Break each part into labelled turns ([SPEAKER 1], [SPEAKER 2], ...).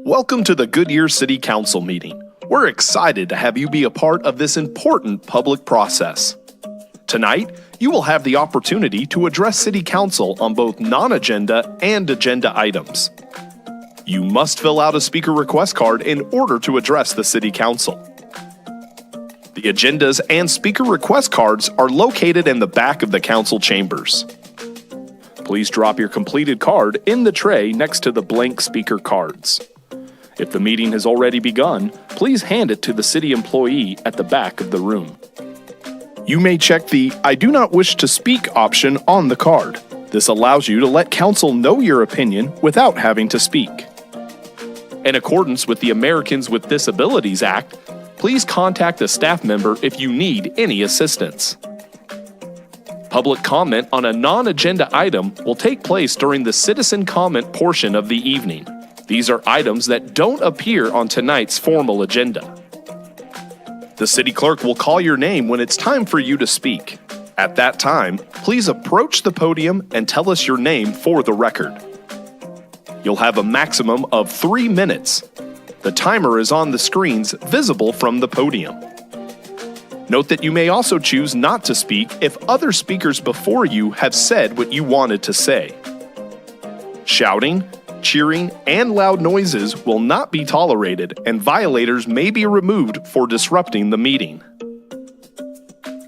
[SPEAKER 1] Welcome to the Goodyear City Council meeting. We're excited to have you be a part of this important public process. Tonight, you will have the opportunity to address City Council on both non-agenda and agenda items. You must fill out a speaker request card in order to address the City Council. The agendas and speaker request cards are located in the back of the council chambers. Please drop your completed card in the tray next to the blank speaker cards. If the meeting has already begun, please hand it to the city employee at the back of the room. You may check the "I do not wish to speak" option on the card. This allows you to let council know your opinion without having to speak. In accordance with the Americans with Disabilities Act, please contact a staff member if you need any assistance. Public comment on a non-agenda item will take place during the citizen comment portion of the evening. These are items that don't appear on tonight's formal agenda. The city clerk will call your name when it's time for you to speak. At that time, please approach the podium and tell us your name for the record. You'll have a maximum of 3 minutes. The timer is on the screens visible from the podium. Note that you may also choose not to speak if other speakers before you have said what you wanted to say. Shouting, cheering, and loud noises will not be tolerated, and violators may be removed for disrupting the meeting.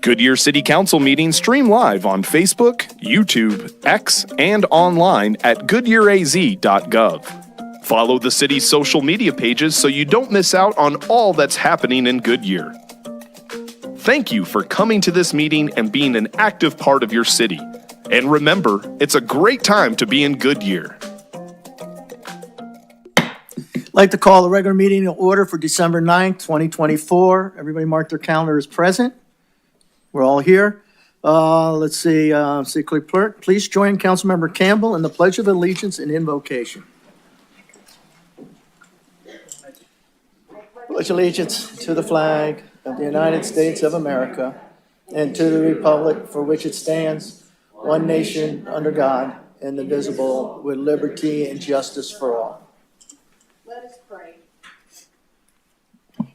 [SPEAKER 1] Goodyear City Council meetings stream live on Facebook, YouTube, X, and online at goodyearaz.gov. Follow the city's social media pages so you don't miss out on all that's happening in Goodyear. Thank you for coming to this meeting and being an active part of your city. And remember, it's a great time to be in Goodyear.
[SPEAKER 2] I'd like to call the regular meeting to order for December 9th, 2024. Everybody mark their calendar as present. We're all here. Let's see, City Clerk, please join Councilmember Campbell in the Pledge of Allegiance and invocation. Pledge allegiance to the flag of the United States of America and to the republic for which it stands, one nation under God, indivisible, with liberty and justice for all.
[SPEAKER 3] Let us pray.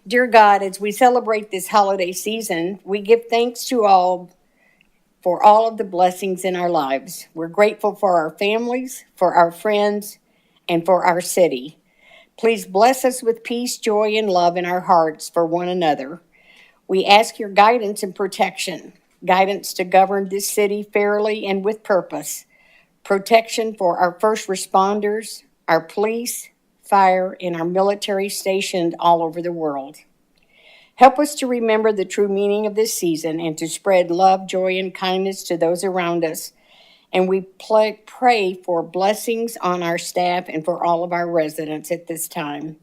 [SPEAKER 3] Dear God, as we celebrate this holiday season, we give thanks to all for all of the blessings in our lives. We're grateful for our families, for our friends, and for our city. Please bless us with peace, joy, and love in our hearts for one another. We ask your guidance and protection, guidance to govern this city fairly and with purpose, protection for our first responders, our police, fire, and our military stationed all over the world. Help us to remember the true meaning of this season and to spread love, joy, and kindness to those around us. And we pray for blessings on our staff and for all of our residents at this time.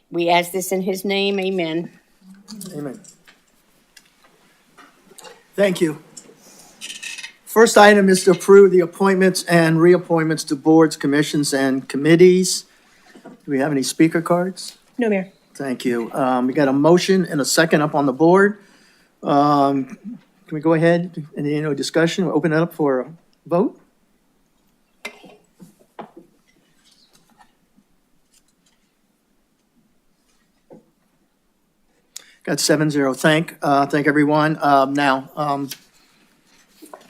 [SPEAKER 3] We ask this in his name, amen.
[SPEAKER 2] Amen. Thank you. First item is to approve the appointments and reappointments to boards, commissions, and committees. Do we have any speaker cards?
[SPEAKER 4] No, Mayor.
[SPEAKER 2] Thank you. We got a motion and a second up on the board. Can we go ahead and, discussion, we'll open it up for a vote? Got 7-0. Thank everyone. Now,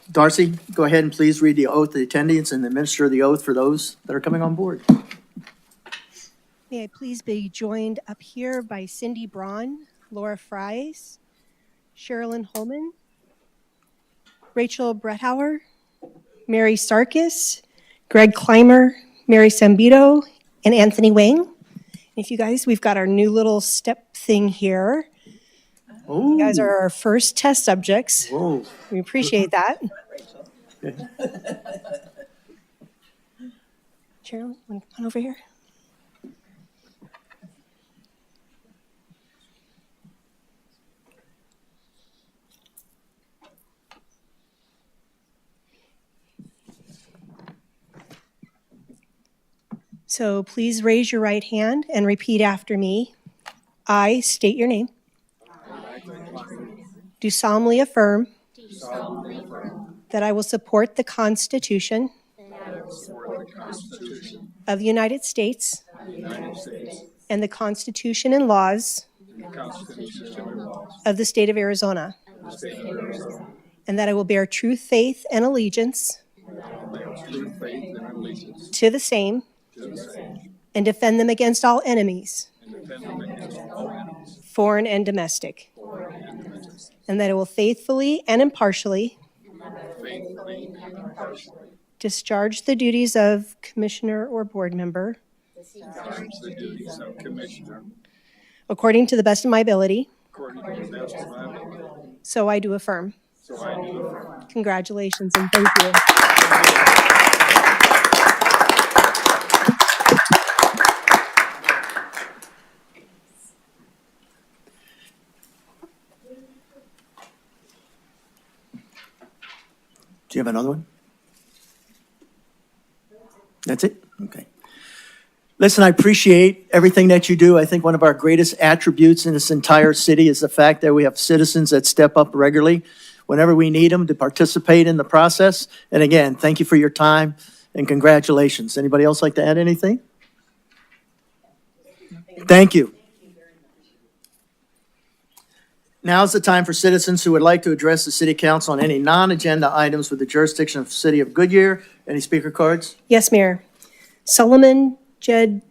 [SPEAKER 2] Darcy, go ahead and please read the oath of the attendees and administer the oath for those that are coming on board.
[SPEAKER 4] May I please be joined up here by Cindy Braun, Laura Fries, Sherilyn Holman, Rachel Brethauer, Mary Sarkis, Greg Clymer, Mary Sambito, and Anthony Wang. If you guys, we've got our new little step thing here.
[SPEAKER 2] Oh.
[SPEAKER 4] You guys are our first test subjects.
[SPEAKER 2] Whoa.
[SPEAKER 4] We appreciate that. Sherilyn, want to come on over here? So please raise your right hand and repeat after me. I state your name. Do solemnly affirm that I will support the Constitution of the United States and the Constitution and laws of the state of Arizona, and that I will bear true faith and allegiance to the same and defend them against all enemies, foreign and domestic, and that I will faithfully and impartially discharge the duties of commissioner or board member according to the best of my ability. So I do affirm. Congratulations and thank you.
[SPEAKER 2] Do you have another one? That's it? Okay. Listen, I appreciate everything that you do. I think one of our greatest attributes in this entire city is the fact that we have citizens that step up regularly whenever we need them to participate in the process. And again, thank you for your time and congratulations. Anybody else like to add anything? Thank you. Now's the time for citizens who would like to address the city council on any non-agenda items with the jurisdiction of the city of Goodyear. Any speaker cards?
[SPEAKER 4] Yes, Mayor. Solomon Jedidi?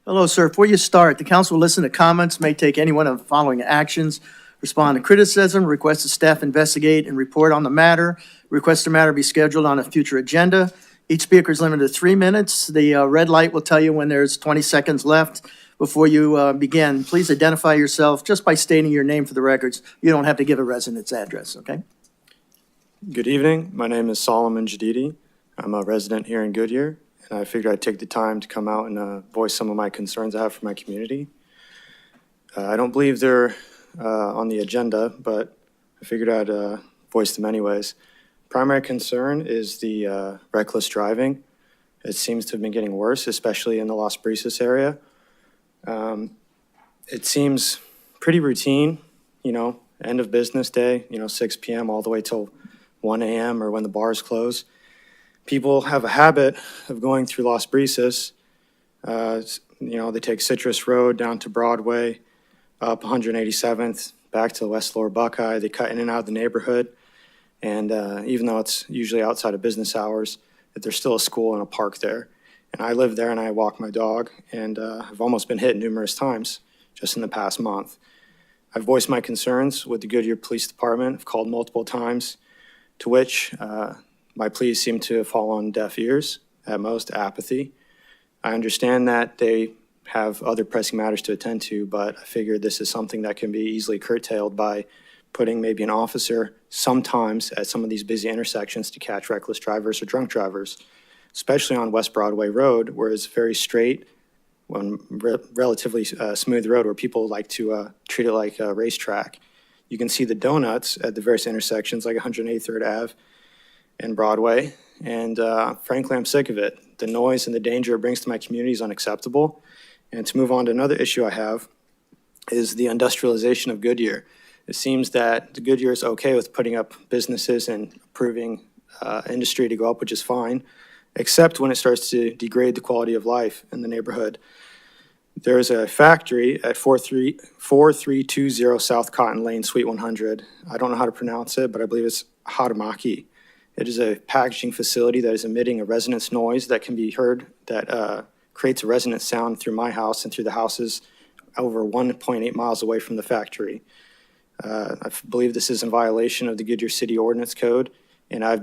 [SPEAKER 2] Hello, sir. Before you start, the council will listen to comments, may take any one of the following actions: respond to criticism, request the staff investigate and report on the matter, request the matter be scheduled on a future agenda. Each speaker is limited to 3 minutes. The red light will tell you when there's 20 seconds left before you begin. Please identify yourself just by stating your name for the records. You don't have to give a residence address, okay?
[SPEAKER 5] Good evening. My name is Solomon Jedidi. I'm a resident here in Goodyear, and I figured I'd take the time to come out and voice some of my concerns I have for my community. I don't believe they're on the agenda, but I figured I'd voice them anyways. Primary concern is the reckless driving. It seems to have been getting worse, especially in the Las Brisas area. It seems pretty routine, end of business day, 6 p.m. all the way till 1 a.m. or when the bars close. People have a habit of going through Las Brisas. They take Citrus Road down to Broadway, up 187th, back to West Lower Buckeye. They cut in and out of the neighborhood. And even though it's usually outside of business hours, that there's still a school and a park there. And I live there and I walk my dog, and I've almost been hit numerous times just in the past month. I've voiced my concerns with the Goodyear Police Department. I've called multiple times, to which my pleas seem to fall on deaf ears, at most apathy. I understand that they have other pressing matters to attend to, but I figured this is something that can be easily curtailed by putting maybe an officer sometimes at some of these busy intersections to catch reckless drivers or drunk drivers, especially on West Broadway Road, where it's very straight, relatively smooth road where people like to treat it like a racetrack. You can see the donuts at the various intersections like 183rd Ave and Broadway, and frankly, I'm sick of it. The noise and the danger it brings to my community is unacceptable. And to move on to another issue I have is the industrialization of Goodyear. It seems that the Goodyear is okay with putting up businesses and approving industry to go up, which is fine, except when it starts to degrade the quality of life in the neighborhood. There's a factory at 4320 South Cotton Lane, Suite 100. I don't know how to pronounce it, but I believe it's Haramaki. It is a packaging facility that is emitting a resonance noise that can be heard, that creates a resonant sound through my house and through the houses over 1.8 miles away from the factory. I believe this is in violation of the Goodyear City Ordinance Code, and I've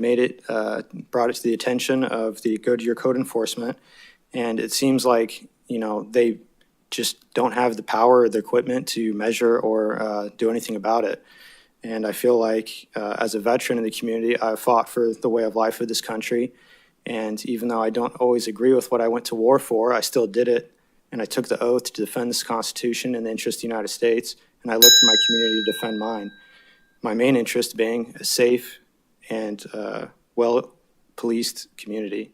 [SPEAKER 5] brought it to the attention of the Goodyear Code Enforcement, and it seems like, they just don't have the power or the equipment to measure or do anything about it. And I feel like as a veteran in the community, I've fought for the way of life of this country, and even though I don't always agree with what I went to war for, I still did it, and I took the oath to defend this Constitution and the interest of the United States, and I look to my community to defend mine. My main interest being a safe and well-policed community.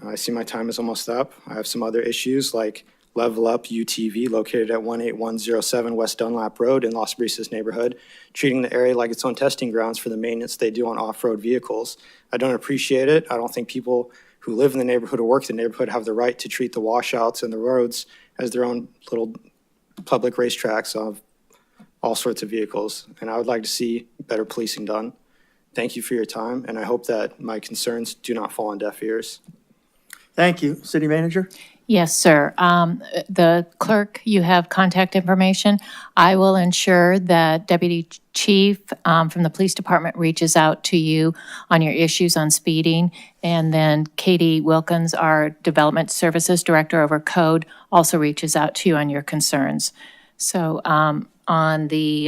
[SPEAKER 5] I see my time is almost up. I have some other issues like Level Up UTV located at 18107 West Dunlap Road in Las Brisas neighborhood, treating the area like its own testing grounds for the maintenance they do on off-road vehicles. I don't appreciate it. I don't think people who live in the neighborhood or work in the neighborhood have the right to treat the washouts and the roads as their own little public racetracks of all sorts of vehicles. And I would like to see better policing done. Thank you for your time, and I hope that my concerns do not fall on deaf ears.
[SPEAKER 2] Thank you. City Manager?
[SPEAKER 6] Yes, sir. The clerk, you have contact information. I will ensure that Deputy Chief from the Police Department reaches out to you on your issues on speeding. And then Katie Wilkins, our Development Services Director over Code, also reaches out to you on your concerns. So on the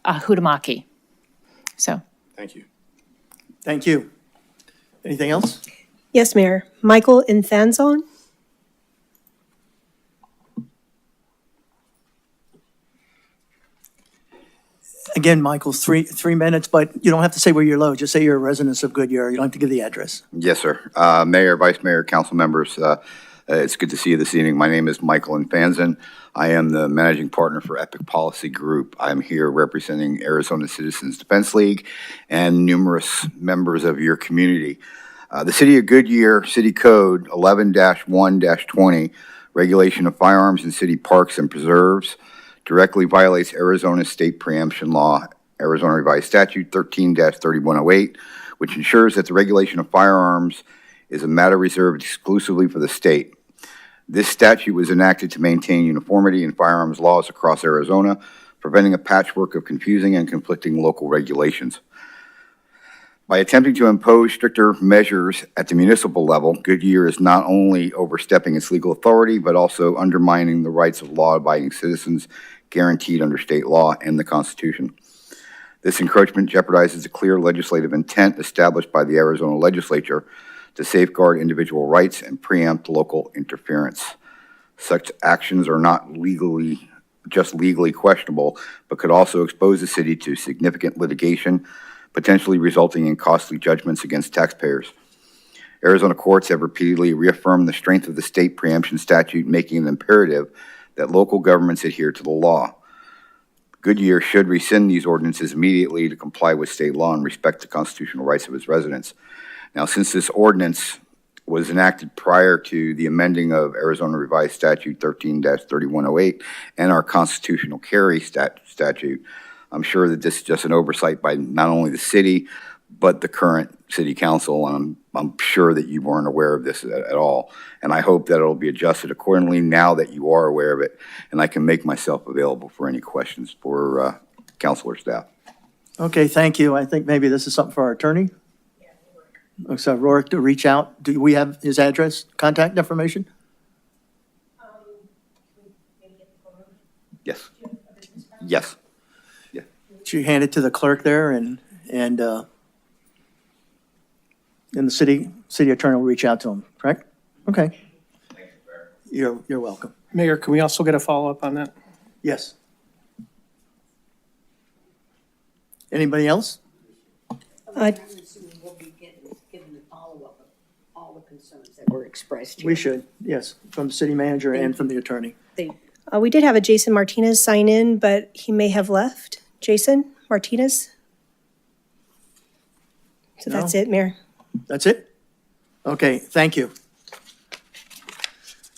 [SPEAKER 6] Hudamaki. So.
[SPEAKER 5] Thank you.
[SPEAKER 2] Thank you. Anything else?
[SPEAKER 4] Yes, Mayor. Michael Inthanzon.
[SPEAKER 2] Again, Michael, three minutes, but you don't have to say where you're low. Just say you're a resident of Goodyear. You don't have to give the address.
[SPEAKER 7] Yes, sir. Mayor, Vice Mayor, council members, it's good to see you this evening. My name is Michael Infanzon. I am the managing partner for Epic Policy Group. I'm here representing Arizona Citizens Defense League and numerous members of your community. The City of Goodyear City Code 11-1-20, Regulation of Firearms in City Parks and Preserves, directly violates Arizona's state preemption law, Arizona Revised Statute 13-3108, which ensures that the regulation of firearms is a matter reserved exclusively for the state. This statute was enacted to maintain uniformity in firearms laws across Arizona, preventing a patchwork of confusing and conflicting local regulations. By attempting to impose stricter measures at the municipal level, Goodyear is not only overstepping its legal authority, but also undermining the rights of law-abiding citizens guaranteed under state law and the Constitution. This encroachment jeopardizes the clear legislative intent established by the Arizona legislature to safeguard individual rights and preempt local interference. Such actions are not legally questionable, but could also expose the city to significant litigation, potentially resulting in costly judgments against taxpayers. Arizona courts have repeatedly reaffirmed the strength of the state preemption statute, making it imperative that local governments adhere to the law. Goodyear should rescind these ordinances immediately to comply with state law and respect the constitutional rights of its residents. Now, since this ordinance was enacted prior to the amending of Arizona Revised Statute 13-3108 and our constitutional carry statute, I'm sure that this is just an oversight by not only the city, but the current city council, and I'm sure that you weren't aware of this at all. And I hope that it'll be adjusted accordingly now that you are aware of it, and I can make myself available for any questions for council or staff.
[SPEAKER 2] Okay, thank you. I think maybe this is something for our attorney. So Rourke to reach out. Do we have his address, contact information?
[SPEAKER 7] Yes. Yes.
[SPEAKER 2] Should you hand it to the clerk there and the city attorney will reach out to him, correct? Okay. You're welcome.
[SPEAKER 8] Mayor, can we also get a follow-up on that?
[SPEAKER 2] Yes. Anybody else?
[SPEAKER 3] I'm assuming we'll be given the follow-up of all the concerns that were expressed here.
[SPEAKER 2] We should, yes, from the city manager and from the attorney.
[SPEAKER 4] We did have a Jason Martinez sign in, but he may have left. Jason Martinez? So
[SPEAKER 2] No.
[SPEAKER 4] that's it, Mayor.
[SPEAKER 2] That's it? Okay, thank you.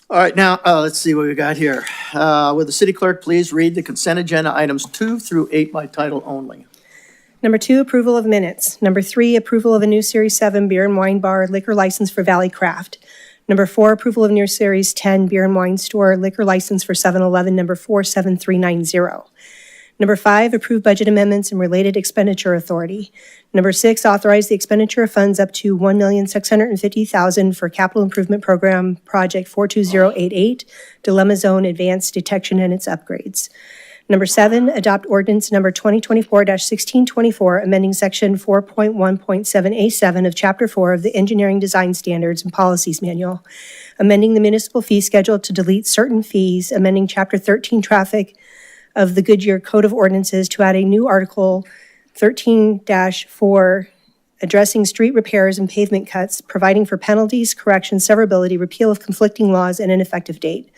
[SPEAKER 2] All right, now, let's see what we got here. Will the city clerk please read the consent agenda items 2 through 8 by title only?
[SPEAKER 4] Number 2, approval of minutes. Number 3, approval of a new Series 7 beer and wine bar liquor license for Valley Craft. Number 4, approval of new Series 10 beer and wine store liquor license for 7-Eleven, number 47390. Number 5, approve budget amendments and related expenditure authority. Number 6, authorize the expenditure of funds up to $1,650,000 for capital improvement program project 42088, Dilemma Zone Advanced Detection and its upgrades. Number 7, adopt ordinance number 2024-1624, amending section 4.1.7A7 of chapter 4 of the Engineering Design Standards and Policies Manual, amending the municipal fee schedule to delete certain fees, amending chapter 13 traffic of the Goodyear Code of Ordinances to add a new article 13-4 addressing street repairs and pavement cuts, providing for penalties, corrections, severability, repeal of conflicting laws, and an effective date.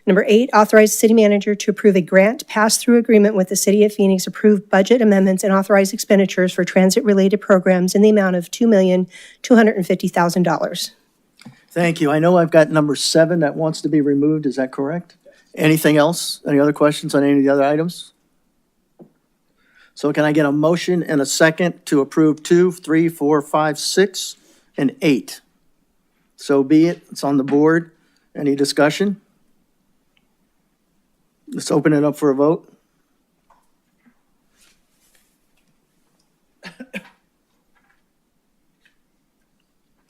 [SPEAKER 4] Number 8, authorize the city manager to approve a grant pass-through agreement with the City of Phoenix, approve budget amendments, and authorize expenditures for transit-related programs in the amount of $2,250,000.
[SPEAKER 2] Thank you. I know I've got number 7 that wants to be removed. Is that correct? Anything else? Any other questions on any of the other items? So can I get a motion and a second to approve 2, 3, 4, 5, 6, and 8? So be it. It's on the board. Any discussion? Let's open it up for a vote.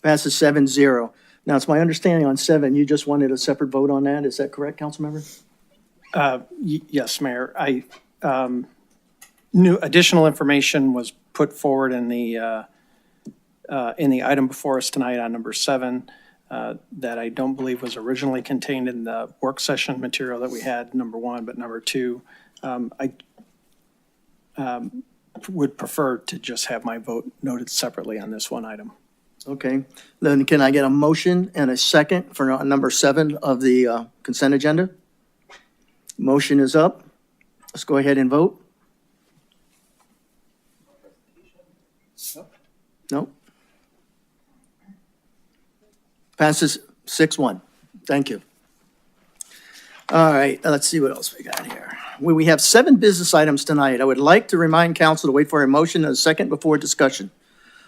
[SPEAKER 2] Passes 7-0. Now, it's my understanding on 7, you just wanted a separate vote on that. Is that correct, Councilmember?
[SPEAKER 8] Yes, Mayor. New additional information was put forward in the item before us tonight on number 7 that I don't believe was originally contained in the work session material that we had, number 1, but number 2, I would prefer to just have my vote noted separately on this one item.
[SPEAKER 2] Okay. Then can I get a motion and a second for number 7 of the consent agenda? Motion is up. Let's go ahead and vote. No. Passes 6-1. Thank you. All right, let's see what else we got here. We have 7 business items tonight. I would like to remind council to wait for a motion and a second before discussion.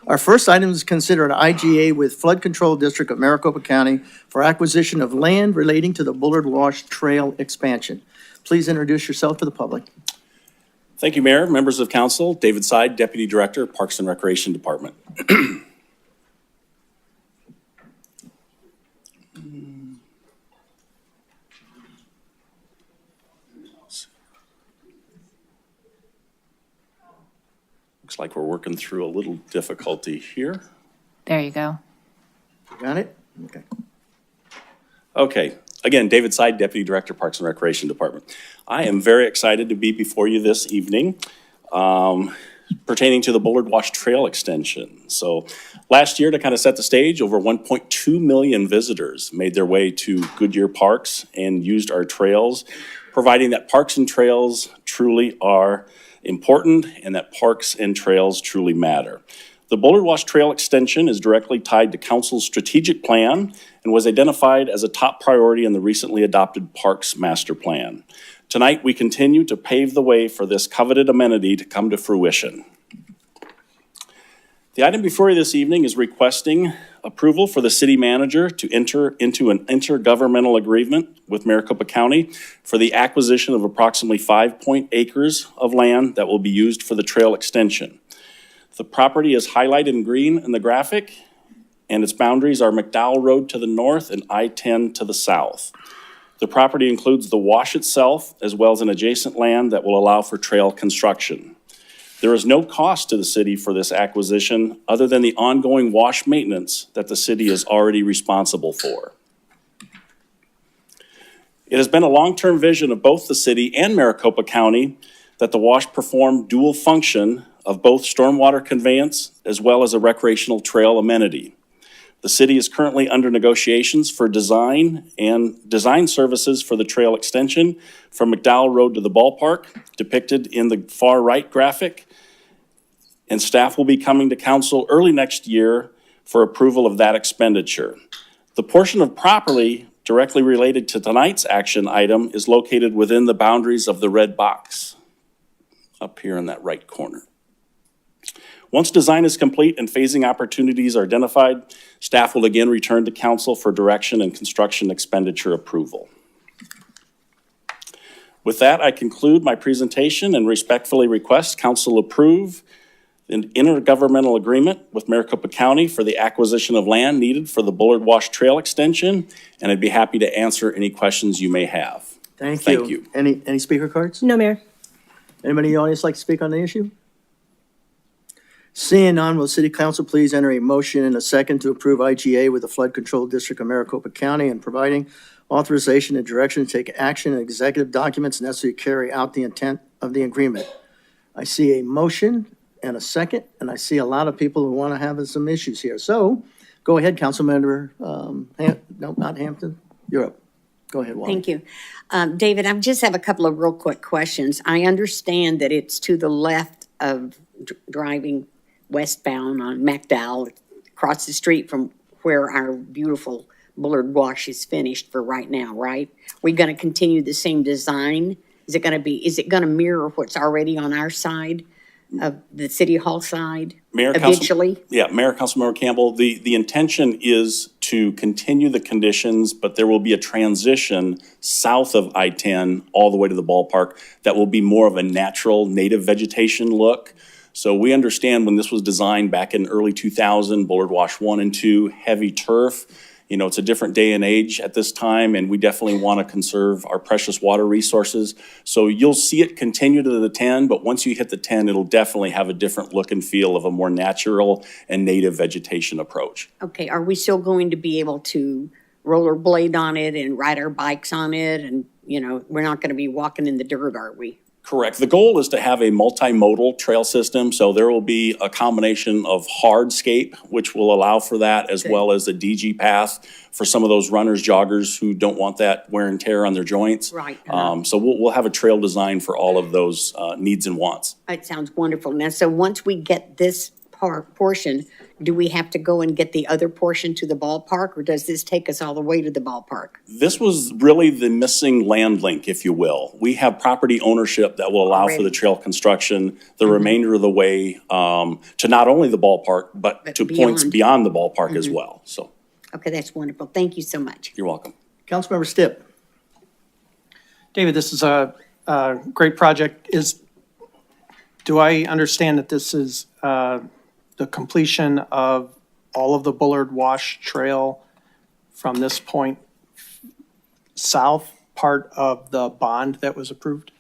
[SPEAKER 2] Our first item is consider an IGA with Flood Control District of Maricopa County for acquisition of land relating to the Bullard Wash Trail expansion. Please introduce yourself to the public.
[SPEAKER 9] Thank you, Mayor, members of council. David Seid, Deputy Director, Parks and Recreation Department. Looks like we're working through a little difficulty here.
[SPEAKER 6] There you go.
[SPEAKER 2] Got it? Okay.
[SPEAKER 9] Okay, again, David Seid, Deputy Director, Parks and Recreation Department. I am very excited to be before you this evening pertaining to the Bullard Wash Trail extension. So last year, to kind of set the stage, over 1.2 million visitors made their way to Goodyear Parks and used our trails, providing that parks and trails truly are important and that parks and trails truly matter. The Bullard Wash Trail extension is directly tied to Council's strategic plan and was identified as a top priority in the recently adopted Parks Master Plan. Tonight, we continue to pave the way for this coveted amenity to come to fruition. The item before you this evening is requesting approval for the city manager to enter into an intergovernmental agreement with Maricopa County for the acquisition of approximately 5 acres of land that will be used for the trail extension. The property is highlighted in green in the graphic, and its boundaries are McDowell Road to the north and I-10 to the south. The property includes the wash itself, as well as an adjacent land that will allow for trail construction. There is no cost to the city for this acquisition other than the ongoing wash maintenance that the city is already responsible for. It has been a long-term vision of both the city and Maricopa County that the wash perform dual function of both stormwater conveyance as well as a recreational trail amenity. The city is currently under negotiations for design services for the trail extension from McDowell Road to the ballpark, depicted in the far right graphic. And staff will be coming to council early next year for approval of that expenditure. The portion of property directly related to tonight's action item is located within the boundaries of the red box up here in that right corner. Once design is complete and phasing opportunities are identified, staff will again return to council for direction and construction expenditure approval. With that, I conclude my presentation and respectfully request council approve an intergovernmental agreement with Maricopa County for the acquisition of land needed for the Bullard Wash Trail extension, and I'd be happy to answer any questions you may have.
[SPEAKER 2] Thank
[SPEAKER 9] Thank
[SPEAKER 2] you.
[SPEAKER 9] you.
[SPEAKER 2] Any speaker cards?
[SPEAKER 4] No, Mayor.
[SPEAKER 2] Anybody in the audience like to speak on the issue? Seeing none, will City Council please enter a motion and a second to approve IGA with the Flood Control District of Maricopa County and providing authorization and direction to take action and executive documents necessary to carry out the intent of the agreement. I see a motion and a second, and I see a lot of people who want to have some issues here. So go ahead, Councilmember, no, not Hampton, you're up. Go ahead, Wally.
[SPEAKER 3] Thank you. David, I just have a couple of real quick questions. I understand that it's to the left of driving westbound on McDowell, across the street from where our beautiful Bullard Wash is finished for right now, right? We're going to continue the same design? Is it going to mirror what's already on our side of the City Hall side eventually?
[SPEAKER 9] Mayor, Councilmember Campbell, the intention is to continue the conditions, but there will be a transition south of I-10 all the way to the ballpark that will be more of a natural native vegetation look. So we understand when this was designed back in early 2000, Bullard Wash 1 and 2, heavy turf. You know, it's a different day and age at this time, and we definitely want to conserve our precious water resources. So you'll see it continue to the 10, but once you hit the 10, it'll definitely have a different look and feel of a more natural and native vegetation approach.
[SPEAKER 3] Okay, are we still going to be able to rollerblade on it and ride our bikes on it? And, you know, we're not going to be walking in the dirt, are we?
[SPEAKER 9] Correct. The goal is to have a multimodal trail system, so there will be a combination of hardscape, which will allow for that, as well as a DG path for some of those runners, joggers who don't want that wear and tear on their joints.
[SPEAKER 3] Right.
[SPEAKER 9] So we'll have a trail design for all of those needs and wants.
[SPEAKER 3] It sounds wonderful. Now, so once we get this portion, do we have to go and get the other portion to the ballpark, or does this take us all the way to the ballpark?
[SPEAKER 9] This was really the missing land link, if you will. We have property ownership that will allow for the trail construction the remainder of the way to not only the ballpark, but to points beyond the ballpark as well. So,
[SPEAKER 3] okay, that's wonderful. Thank you so much.
[SPEAKER 9] you're welcome.
[SPEAKER 2] Councilmember Stipp.
[SPEAKER 8] David, this is a great project. Do I understand that this is the completion of all of the Bullard Wash Trail from this point south, part of the bond that was approved?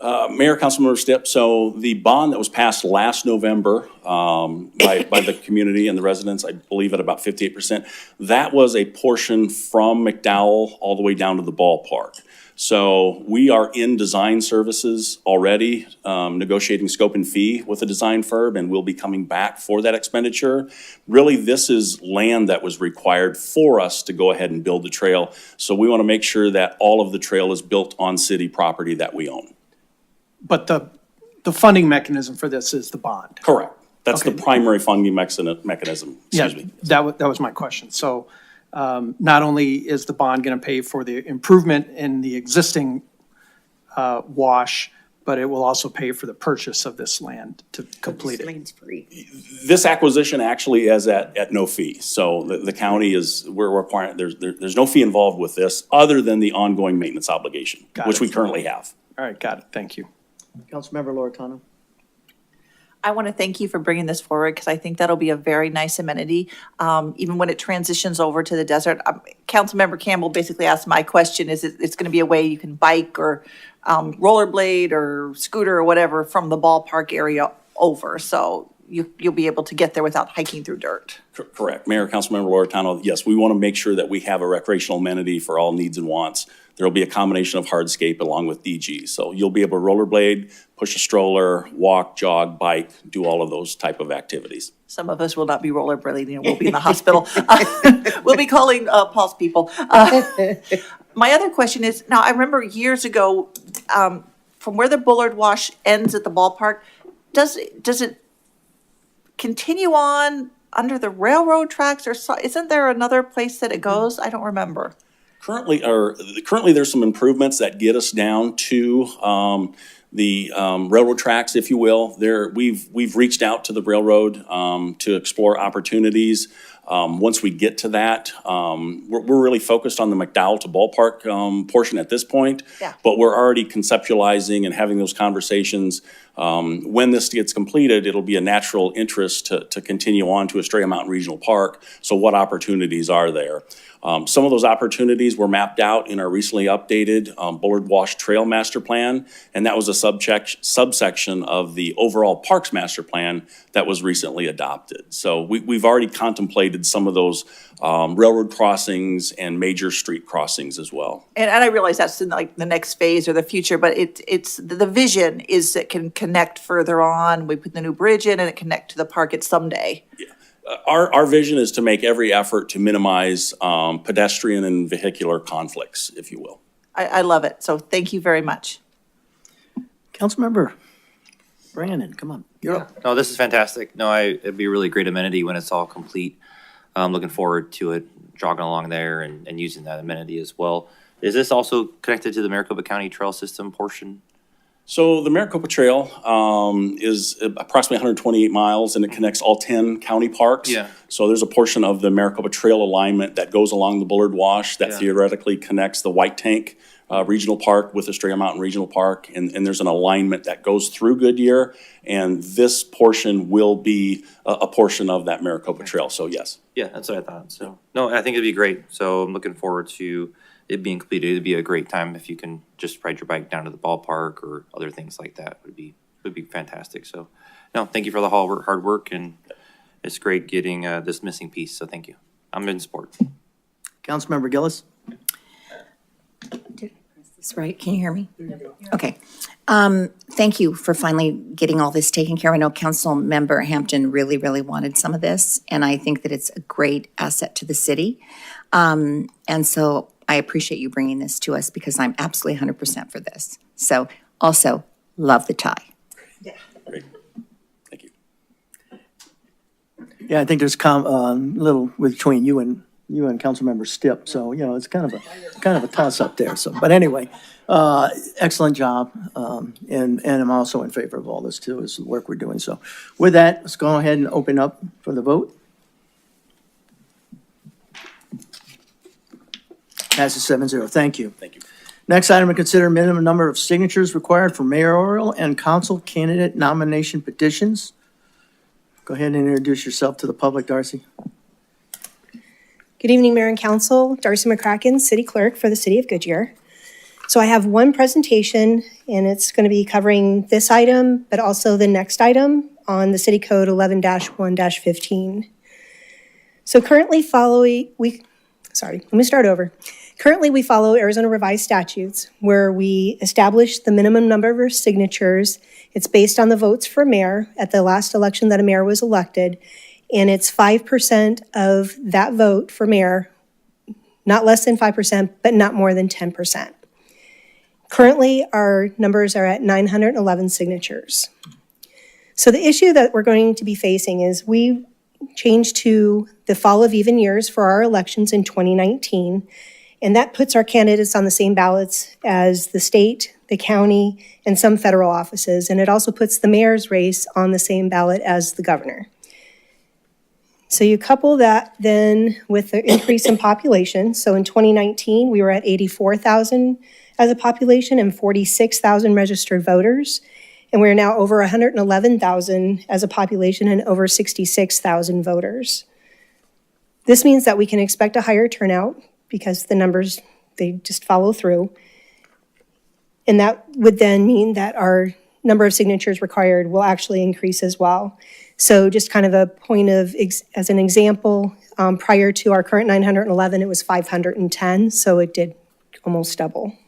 [SPEAKER 9] Mayor, Councilmember Stipp, so the bond that was passed last November by the community and the residents, I believe at about 58%, that was a portion from McDowell all the way down to the ballpark. So we are in design services already, negotiating scope and fee with a design firm, and we'll be coming back for that expenditure. Really, this is land that was required for us to go ahead and build the trail. So we want to make sure that all of the trail is built on city property that we own.
[SPEAKER 8] But the funding mechanism for this is the bond.
[SPEAKER 9] Correct. That's
[SPEAKER 8] Okay.
[SPEAKER 9] the primary funding mechanism, excuse me.
[SPEAKER 8] That was my question. So not only is the bond going to pay for the improvement in the existing wash, but it will also pay for the purchase of this land to complete
[SPEAKER 3] This
[SPEAKER 8] it.
[SPEAKER 3] land's free.
[SPEAKER 9] This acquisition actually is at no fee. So the county we're requiring, there's no fee involved with this other than the ongoing maintenance obligation,
[SPEAKER 8] Got
[SPEAKER 9] which
[SPEAKER 8] it.
[SPEAKER 9] we currently have.
[SPEAKER 8] All right, got it. Thank you.
[SPEAKER 2] Councilmember Loretano.
[SPEAKER 10] I want to thank you for bringing this forward because I think that'll be a very nice amenity, even when it transitions over to the desert. Councilmember Campbell basically asked my question, it's going to be a way you can bike or rollerblade or scooter or whatever from the ballpark area over. So you'll be able to get there without hiking through dirt.
[SPEAKER 9] Correct. Mayor, Councilmember Loretano, yes, we want to make sure that we have a recreational amenity for all needs and wants. There'll be a combination of hardscape along with DG. So you'll be able to rollerblade, push a stroller, walk, jog, bike, do all of those type of activities.
[SPEAKER 10] Some of us will not be rollerblading and we'll be in the hospital. We'll be calling Paul's people. My other question is, now I remember years ago, from where the Bullard Wash ends at the ballpark, does it continue on under the railroad tracks or isn't there another place that it goes? I don't remember.
[SPEAKER 9] Currently, there's some improvements that get us down to the railroad tracks, if you will. We've reached out to the railroad to explore opportunities. Once we get to that, we're really focused on the McDowell to ballpark portion at this point.
[SPEAKER 10] Yeah.
[SPEAKER 9] But we're already conceptualizing and having those conversations. When this gets completed, it'll be a natural interest to continue on to Estrella Mountain Regional Park. So what opportunities are there? Some of those opportunities were mapped out in our recently updated Bullard Wash Trail Master Plan, and that was a subsection of the overall Parks Master Plan that was recently adopted. So we've already contemplated some of those railroad crossings and major street crossings as well.
[SPEAKER 10] And I realize that's in like the next phase or the future, but it's, the vision is it can connect further on. We put the new bridge in and it connect to the park at someday.
[SPEAKER 9] Our vision is to make every effort to minimize pedestrian and vehicular conflicts, if you will.
[SPEAKER 10] I love it. So thank you very much.
[SPEAKER 2] Councilmember Brandon, come on, you're up.
[SPEAKER 11] No, this is fantastic. No, it'd be a really great amenity when it's all complete. I'm looking forward to it, jogging along there and using that amenity as well. Is this also connected to the Maricopa County Trail System portion?
[SPEAKER 9] So the Maricopa Trail is approximately 128 miles, and it connects all 10 county parks.
[SPEAKER 11] Yeah.
[SPEAKER 9] So there's a portion of the Maricopa Trail alignment that goes along the Bullard Wash that
[SPEAKER 11] Yeah.
[SPEAKER 9] theoretically connects the White Tank Regional Park with Estrella Mountain Regional Park, and there's an alignment that goes through Goodyear, and this portion will be a portion of that Maricopa Trail, so yes.
[SPEAKER 11] Yeah, that's what I thought. So, no, I think it'd be great. So I'm looking forward to it being completed. It'd be a great time if you can just ride your bike down to the ballpark or other things like that. Would be fantastic. So, no, thank you for the hard work, and it's great getting this missing piece. So thank you. I'm in support.
[SPEAKER 2] Councilmember Gillis?
[SPEAKER 12] That's right. Can you hear me? Okay. Thank you for finally getting all this taken care of. I know Council Member Hampton really, really wanted some of this, and I think that it's a great asset to the city. And so I appreciate you bringing this to us because I'm absolutely 100% for this. So also, love the tie.
[SPEAKER 9] Great. Thank you.
[SPEAKER 2] Yeah, I think there's little between you and Councilmember Stipp, so, you know, it's kind of a toss-up there, so, but anyway, excellent job, and I'm also in favor of all this too, is the work we're doing, so. With that, let's go ahead and open up for the vote. Passes 7-0, thank you.
[SPEAKER 9] Thank you.
[SPEAKER 2] Next item to consider minimum number of signatures required for mayoral and council candidate nomination petitions. Go ahead and introduce yourself to the public, Darcy.
[SPEAKER 4] Good evening, Mayor and Council. Darcy McCracken, City Clerk for the City of Goodyear. So I have one presentation, and it's going to be covering this item, but also the next item on the City Code 11-1-15. So currently Currently, we follow Arizona Revised Statutes, where we establish the minimum number of signatures. It's based on the votes for mayor at the last election that a mayor was elected. And it's 5% of that vote for mayor, not less than 5%, but not more than 10%. Currently, our numbers are at 911 signatures. So the issue that we're going to be facing is we changed to the fall of even years for our elections in 2019, and that puts our candidates on the same ballots as the state, the county, and some federal offices, and it also puts the mayor's race on the same ballot as the governor. So you couple that then with the increase in population. So in 2019, we were at 84,000 as a population and 46,000 registered voters. And we're now over 111,000 as a population and over 66,000 voters. This means that we can expect a higher turnout because the numbers, they just follow through. And that would then mean that our number of signatures required will actually increase as well. So just kind of a point of, as an example, prior to our current 911, it was 510, so it did almost double.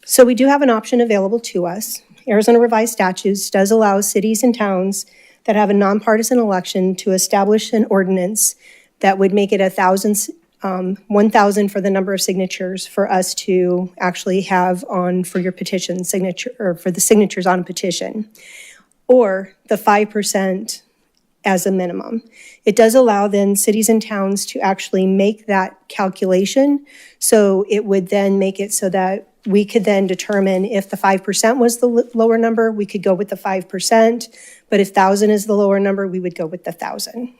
[SPEAKER 4] So we do have an option available to us. Arizona Revised Statutes does allow cities and towns that have a nonpartisan election to establish an ordinance that would make it 1,000 for the number of signatures for us to actually have on for your petition signature, or for the signatures on a petition, or the 5% as a minimum. It does allow then cities and towns to actually make that calculation. So it would then make it so that we could then determine if the 5% was the lower number, we could go with the 5%. But if 1,000 is the lower number, we would go with the 1,000.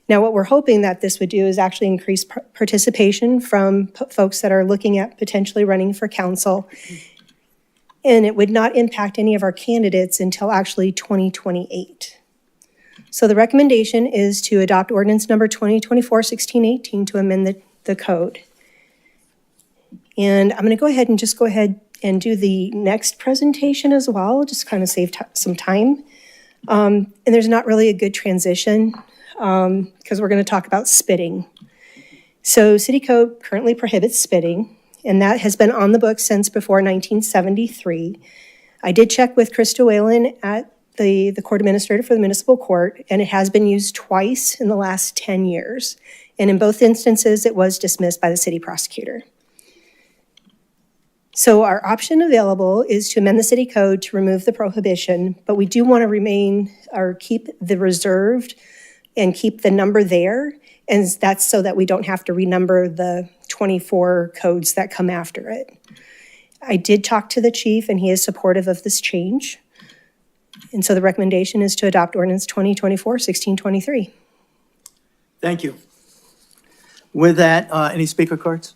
[SPEAKER 4] Now, what we're hoping that this would do is actually increase participation from folks that are looking at potentially running for council. And it would not impact any of our candidates until actually 2028. So the recommendation is to adopt ordinance number 2024-1618 to amend the code. And I'm going to go ahead and do the next presentation as well, just kind of save some time. And there's not really a good transition because we're going to talk about spitting. So city code currently prohibits spitting, and that has been on the books since before 1973. I did check with Krista Whalen at the court administrator for the municipal court, and it has been used twice in the last 10 years. And in both instances, it was dismissed by the city prosecutor. So our option available is to amend the city code to remove the prohibition, but we do want to remain or keep the reserved and keep the number there. And that's so that we don't have to renumber the 24 codes that come after it. I did talk to the chief and he is supportive of this change. And so the recommendation is to adopt ordinance 2024-1623.
[SPEAKER 2] Thank you. With that, any speaker cards?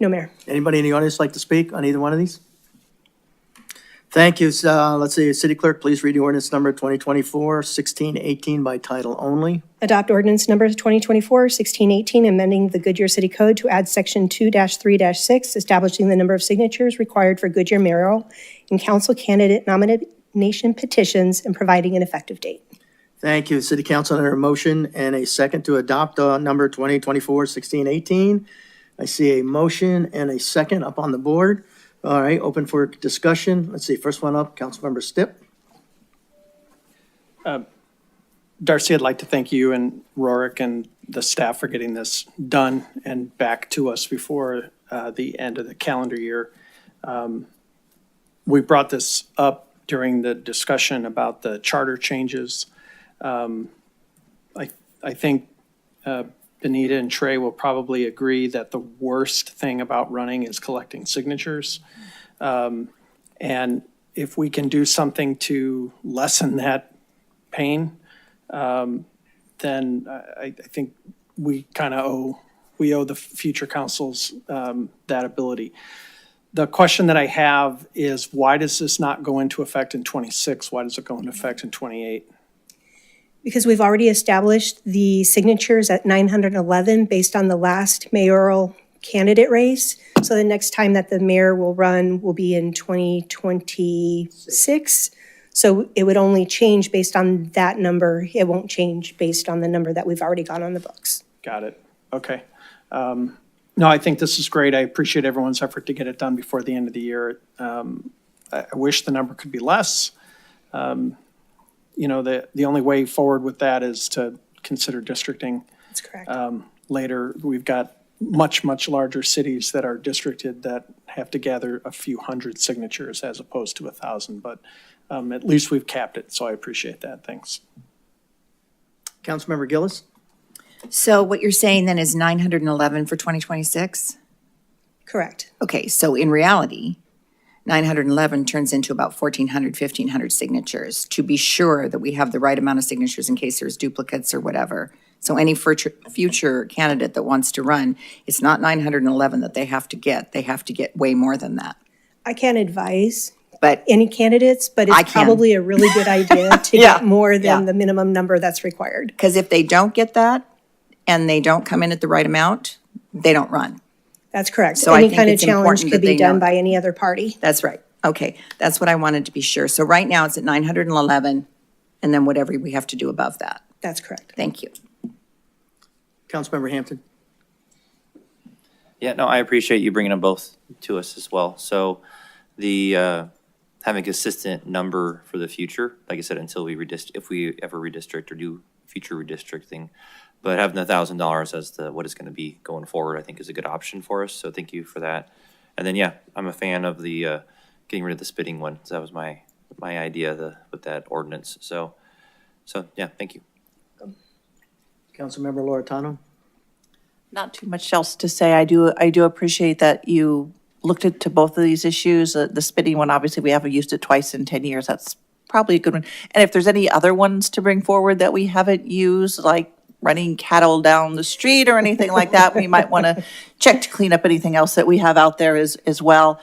[SPEAKER 4] No, Mayor.
[SPEAKER 2] Anybody in the audience like to speak on either one of these? Thank you. So, let's see, City Clerk, please read the ordinance number 2024-1618 by title only.
[SPEAKER 4] Adopt ordinance number 2024-1618, amending the Goodyear City Code to add section 2-3-6, establishing the number of signatures required for Goodyear mayoral and council candidate nomination petitions and providing an effective date.
[SPEAKER 2] Thank you. City Council, under a motion and a second to adopt number 2024-1618. I see a motion and a second up on the board. All right, open for discussion. Let's see, first one up, Councilmember Stipp.
[SPEAKER 8] Darcy, I'd like to thank you and Rorick and the staff for getting this done and back to us before the end of the calendar year. We brought this up during the discussion about the charter changes. I think Benita and Trey will probably agree that the worst thing about running is collecting signatures. And if we can do something to lessen that pain, then I think we kind of owe the future councils that ability. The question that I have is, why does this not go into effect in 26? Why does it go into effect in 28?
[SPEAKER 4] Because we've already established the signatures at 911 based on the last mayoral candidate race. So the next time that the mayor will run will be in 2026. So it would only change based on that number. It won't change based on the number that we've already got on the books.
[SPEAKER 8] Got it. Okay. No, I think this is great. I appreciate everyone's effort to get it done before the end of the year. I wish the number could be less. You know, the only way forward with that is to consider districting.
[SPEAKER 4] That's correct.
[SPEAKER 8] Later. We've got much larger cities that are districted that have to gather a few hundred signatures as opposed to 1,000, but at least we've capped it, so I appreciate that. Thanks.
[SPEAKER 2] Councilmember Gillis?
[SPEAKER 12] So what you're saying then is 911 for 2026?
[SPEAKER 4] Correct.
[SPEAKER 12] Okay, so in reality, 911 turns into about 1,400, 1,500 signatures to be sure that we have the right amount of signatures in case there's duplicates or whatever. So any future candidate that wants to run, it's not 911 that they have to get. They have to get way more than that.
[SPEAKER 4] I can't advise
[SPEAKER 12] But
[SPEAKER 4] any candidates, but
[SPEAKER 12] I
[SPEAKER 4] it's
[SPEAKER 12] can.
[SPEAKER 4] probably a really good idea to
[SPEAKER 12] Yeah,
[SPEAKER 4] get more than
[SPEAKER 12] yeah.
[SPEAKER 4] the minimum number that's required.
[SPEAKER 12] because if they don't get that and they don't come in at the right amount, they don't run.
[SPEAKER 4] That's correct.
[SPEAKER 12] So I
[SPEAKER 4] Any
[SPEAKER 12] think
[SPEAKER 4] kind of
[SPEAKER 12] it's
[SPEAKER 4] challenge
[SPEAKER 12] important
[SPEAKER 4] could
[SPEAKER 12] that
[SPEAKER 4] be
[SPEAKER 12] they
[SPEAKER 4] done
[SPEAKER 12] know.
[SPEAKER 4] by any other party.
[SPEAKER 12] That's right. Okay, that's what I wanted to be sure. So right now it's at 911 and then whatever we have to do above that.
[SPEAKER 4] That's correct.
[SPEAKER 12] Thank you.
[SPEAKER 2] Councilmember Hampton?
[SPEAKER 11] Yeah, no, I appreciate you bringing them both to us as well. So the having a consistent number for the future, like I said, until we if we ever redistrict or do future redistricting, but having $1,000 as what it's going to be going forward, I think is a good option for us. So thank you for that. And then, yeah, I'm a fan of the getting rid of the spitting one. So that was my idea with that ordinance. So yeah, thank you.
[SPEAKER 2] Councilmember Loretano?
[SPEAKER 10] Not too much else to say. I do appreciate that you looked into both of these issues. The spitting one, obviously, we haven't used it twice in 10 years. That's probably a good one. And if there's any other ones to bring forward that we haven't used, like running cattle down the street or anything like that, we might want to check to clean up anything else that we have out there as well.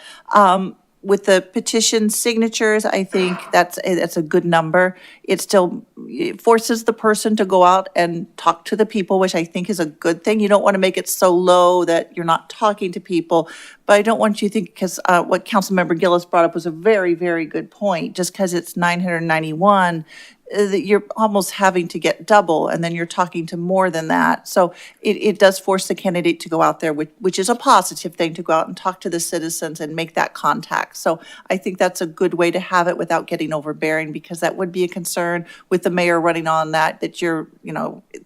[SPEAKER 10] With the petition signatures, I think that's a good number. It forces the person to go out and talk to the people, which I think is a good thing. You don't want to make it so low that you're not talking to people, But I don't want you to think, because what Councilmember Gillis brought up was a very, very good point. Just because it's 991, that you're almost having to get double, and then you're talking to more than that. So it does force the candidate to go out there, which is a positive thing, to go out and talk to the citizens and make that contact. So I think that's a good way to have it without getting overbearing, because that would be a concern with the mayor running on that you're,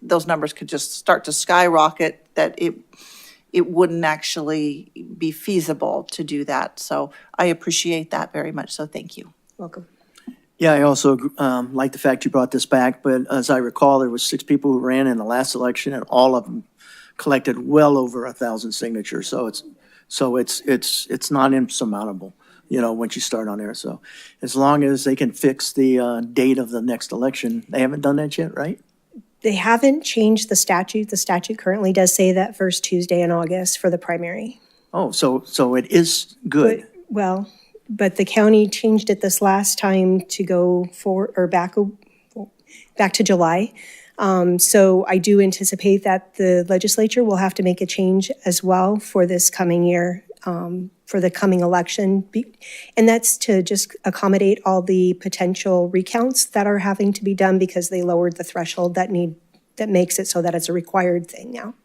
[SPEAKER 10] those numbers could just start to skyrocket, that it wouldn't actually be feasible to do that. So I appreciate that very much. So thank you.
[SPEAKER 12] Welcome.
[SPEAKER 2] Yeah, I also like the fact you brought this back, but as I recall, there was 6 people who ran in the last election, and all of them collected well over 1,000 signatures. So it's not insurmountable, once you start on there. So as long as they can fix the date of the next election, they haven't done that yet, right?
[SPEAKER 4] They haven't changed the statute. The statute currently does say that first Tuesday in August for the primary.
[SPEAKER 2] Oh, so it is good.
[SPEAKER 4] But the county changed it this last time to go back to July. So I do anticipate that the legislature will have to make a change as well for this coming year, for the coming election. And that's to just accommodate all the potential recounts that are having to be done, because they lowered the threshold that makes it so that it's a required thing now.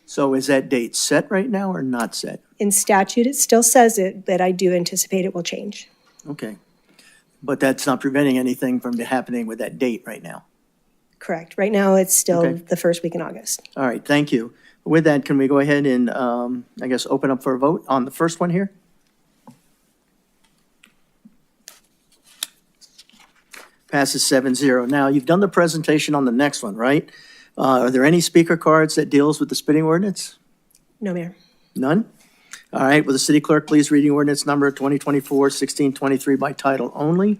[SPEAKER 2] So is that date set right now or not set?
[SPEAKER 4] In statute, it still says it, but I do anticipate it will change.
[SPEAKER 2] Okay. But that's not preventing anything from happening with that date right now?
[SPEAKER 4] Correct. Right now, it's still
[SPEAKER 2] Okay.
[SPEAKER 4] the first week in August.
[SPEAKER 2] All right, thank you. With that, can we go ahead and, open up for a vote on the first one here? Passes 7-0. Now, you've done the presentation on the next one, right? Are there any speaker cards that deals with the spitting ordinance?
[SPEAKER 4] No, Mayor.
[SPEAKER 2] None? All right, will the city clerk please read the ordinance number 2024-1623 by title only?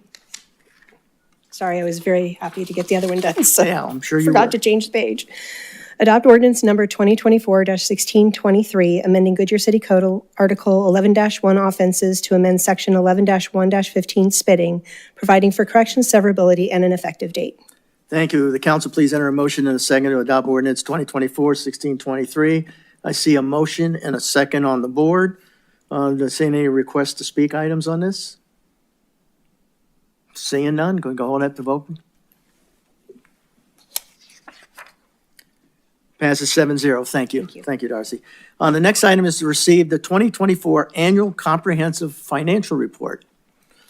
[SPEAKER 4] Sorry, I was very happy to get the other one done, so
[SPEAKER 2] Yeah, I'm sure you were.
[SPEAKER 4] forgot to change the page. Adopt ordinance number 2024-1623, amending Goodyear City Code Article 11-1 offenses to amend Section 11-1-15 spitting, providing for correction, severability, and an effective date.
[SPEAKER 2] Thank you. The council please enter a motion and a second to adopt ordinance 2024-1623. I see a motion and a second on the board. Does any request to speak items on this? Seeing none, going to go on up to vote. Passes 7-0. Thank you. Thank you, Darcy. The next item is to receive the 2024 Annual Comprehensive Financial Report.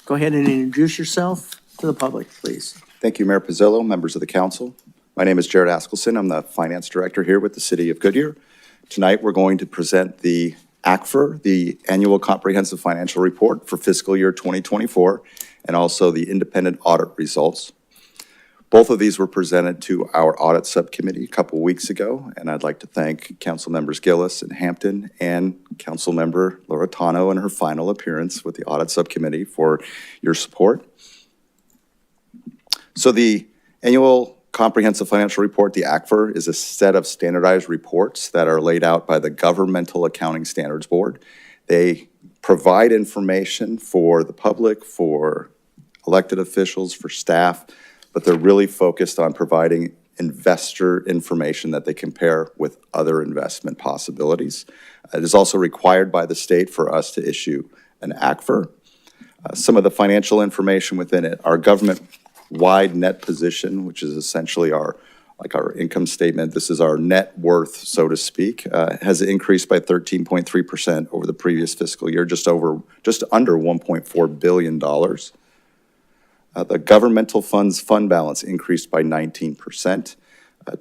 [SPEAKER 2] Go ahead and introduce yourself to the public, please.
[SPEAKER 13] Thank you, Mayor Pizzillo, members of the council. My name is Jared Askelson. I'm the finance director here with the city of Goodyear. Tonight, we're going to present the ACFR, the Annual Comprehensive Financial Report for fiscal year 2024, and also the independent audit results. Both of these were presented to our audit subcommittee a couple weeks ago, and I'd like to thank Council Members Gillis and Hampton and Council Member Loretano in her final appearance with the audit subcommittee for your support. So the Annual Comprehensive Financial Report, the ACFR, is a set of standardized reports that are laid out by the Governmental Accounting Standards Board. They provide information for the public, for elected officials, for staff, but they're really focused on providing investor information that they compare with other investment possibilities. It is also required by the state for us to issue an ACFR. Some of the financial information within it, our government-wide net position, which is essentially our income statement. This is our net worth, so to speak, has increased by 13.3% over the previous fiscal year, just under $1.4 billion. The governmental funds fund balance increased by 19%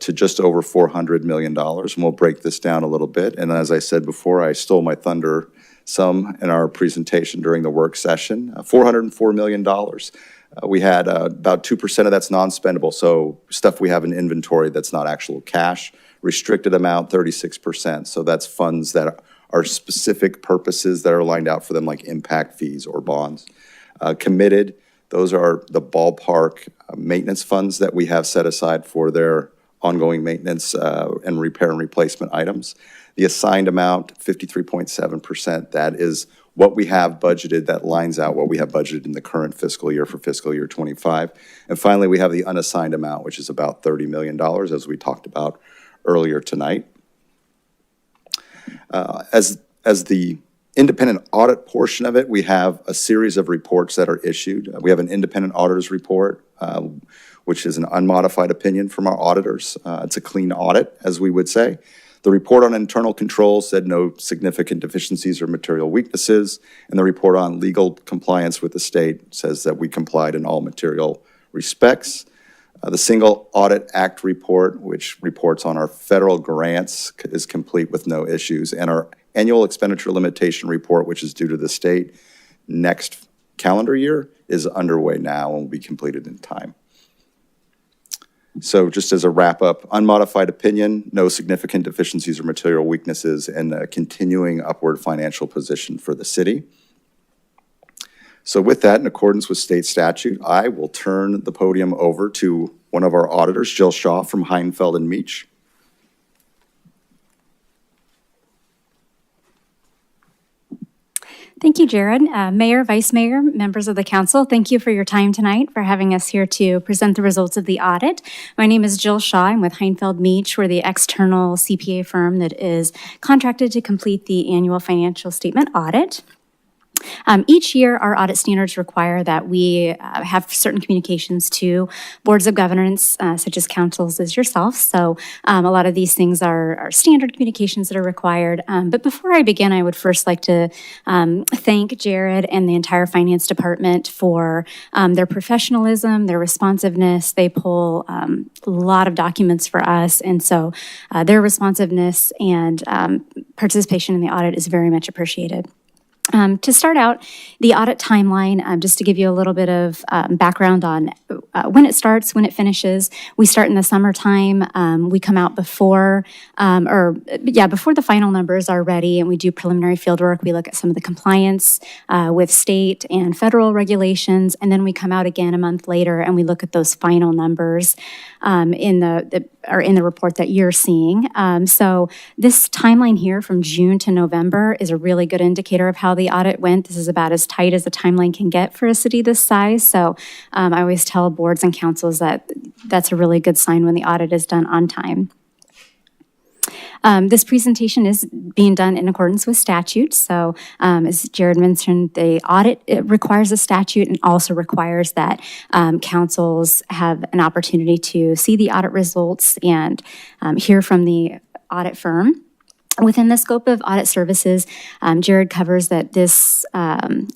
[SPEAKER 13] to just over $400 million. And we'll break this down a little bit. And as I said before, I stole my thunder some in our presentation during the work session, $404 million. We had about 2% of that's non-spendable, so stuff we have in inventory that's not actual cash. Restricted amount, 36%. So that's funds that are specific purposes that are lined out for them, like impact fees or bonds. Committed, those are the ballpark maintenance funds that we have set aside for their ongoing maintenance and repair and replacement items. The assigned amount, 53.7%, that is what we have budgeted, that lines out what we have budgeted in the current fiscal year for fiscal year 25. And finally, we have the unassigned amount, which is about $30 million, as we talked about earlier tonight. As the independent audit portion of it, we have a series of reports that are issued. We have an independent auditor's report, which is an unmodified opinion from our auditors. It's a clean audit, as we would say. The report on internal controls said no significant deficiencies or material weaknesses, and the report on legal compliance with the state says that we complied in all material respects. The Single Audit Act report, which reports on our federal grants, is complete with no issues, and our annual expenditure limitation report, which is due to the state next calendar year, is underway now and will be completed in time. So just as a wrap-up, unmodified opinion, no significant deficiencies or material weaknesses, and a continuing upward financial position for the city. So with that, in accordance with state statute, I will turn the podium over to one of our auditors, Jill Shaw from Heinfeld and Meach.
[SPEAKER 14] Thank you, Jared. Mayor, Vice Mayor, members of the council, thank you for your time tonight, for having us here to present the results of the audit. My name is Jill Shaw. I'm with Heinfeld Meach. We're the external CPA firm that is contracted to complete the annual financial statement audit. Each year, our audit standards require that we have certain communications to boards of governance, such as councils as yourself. So a lot of these things are standard communications that are required. But before I begin, I would first like to thank Jared and the entire finance department for their professionalism, their responsiveness. They pull a lot of documents for us. And so their responsiveness and participation in the audit is very much appreciated. To start out, the audit timeline, just to give you a little bit of background on when it starts, when it finishes. We start in the summertime. We come out before the final numbers are ready, and we do preliminary field work. We look at some of the compliance with state and federal regulations, and then we come out again a month later and we look at those final numbers in the report that you're seeing. So this timeline here from June to November is a really good indicator of how the audit went. This is about as tight as a timeline can get for a city this size. So I always tell boards and councils that that's a really good sign when the audit is done on time. This presentation is being done in accordance with statute. So as Jared mentioned, the audit requires a statute and also requires that councils have an opportunity to see the audit results and hear from the audit firm. Within the scope of audit services, Jared covers that this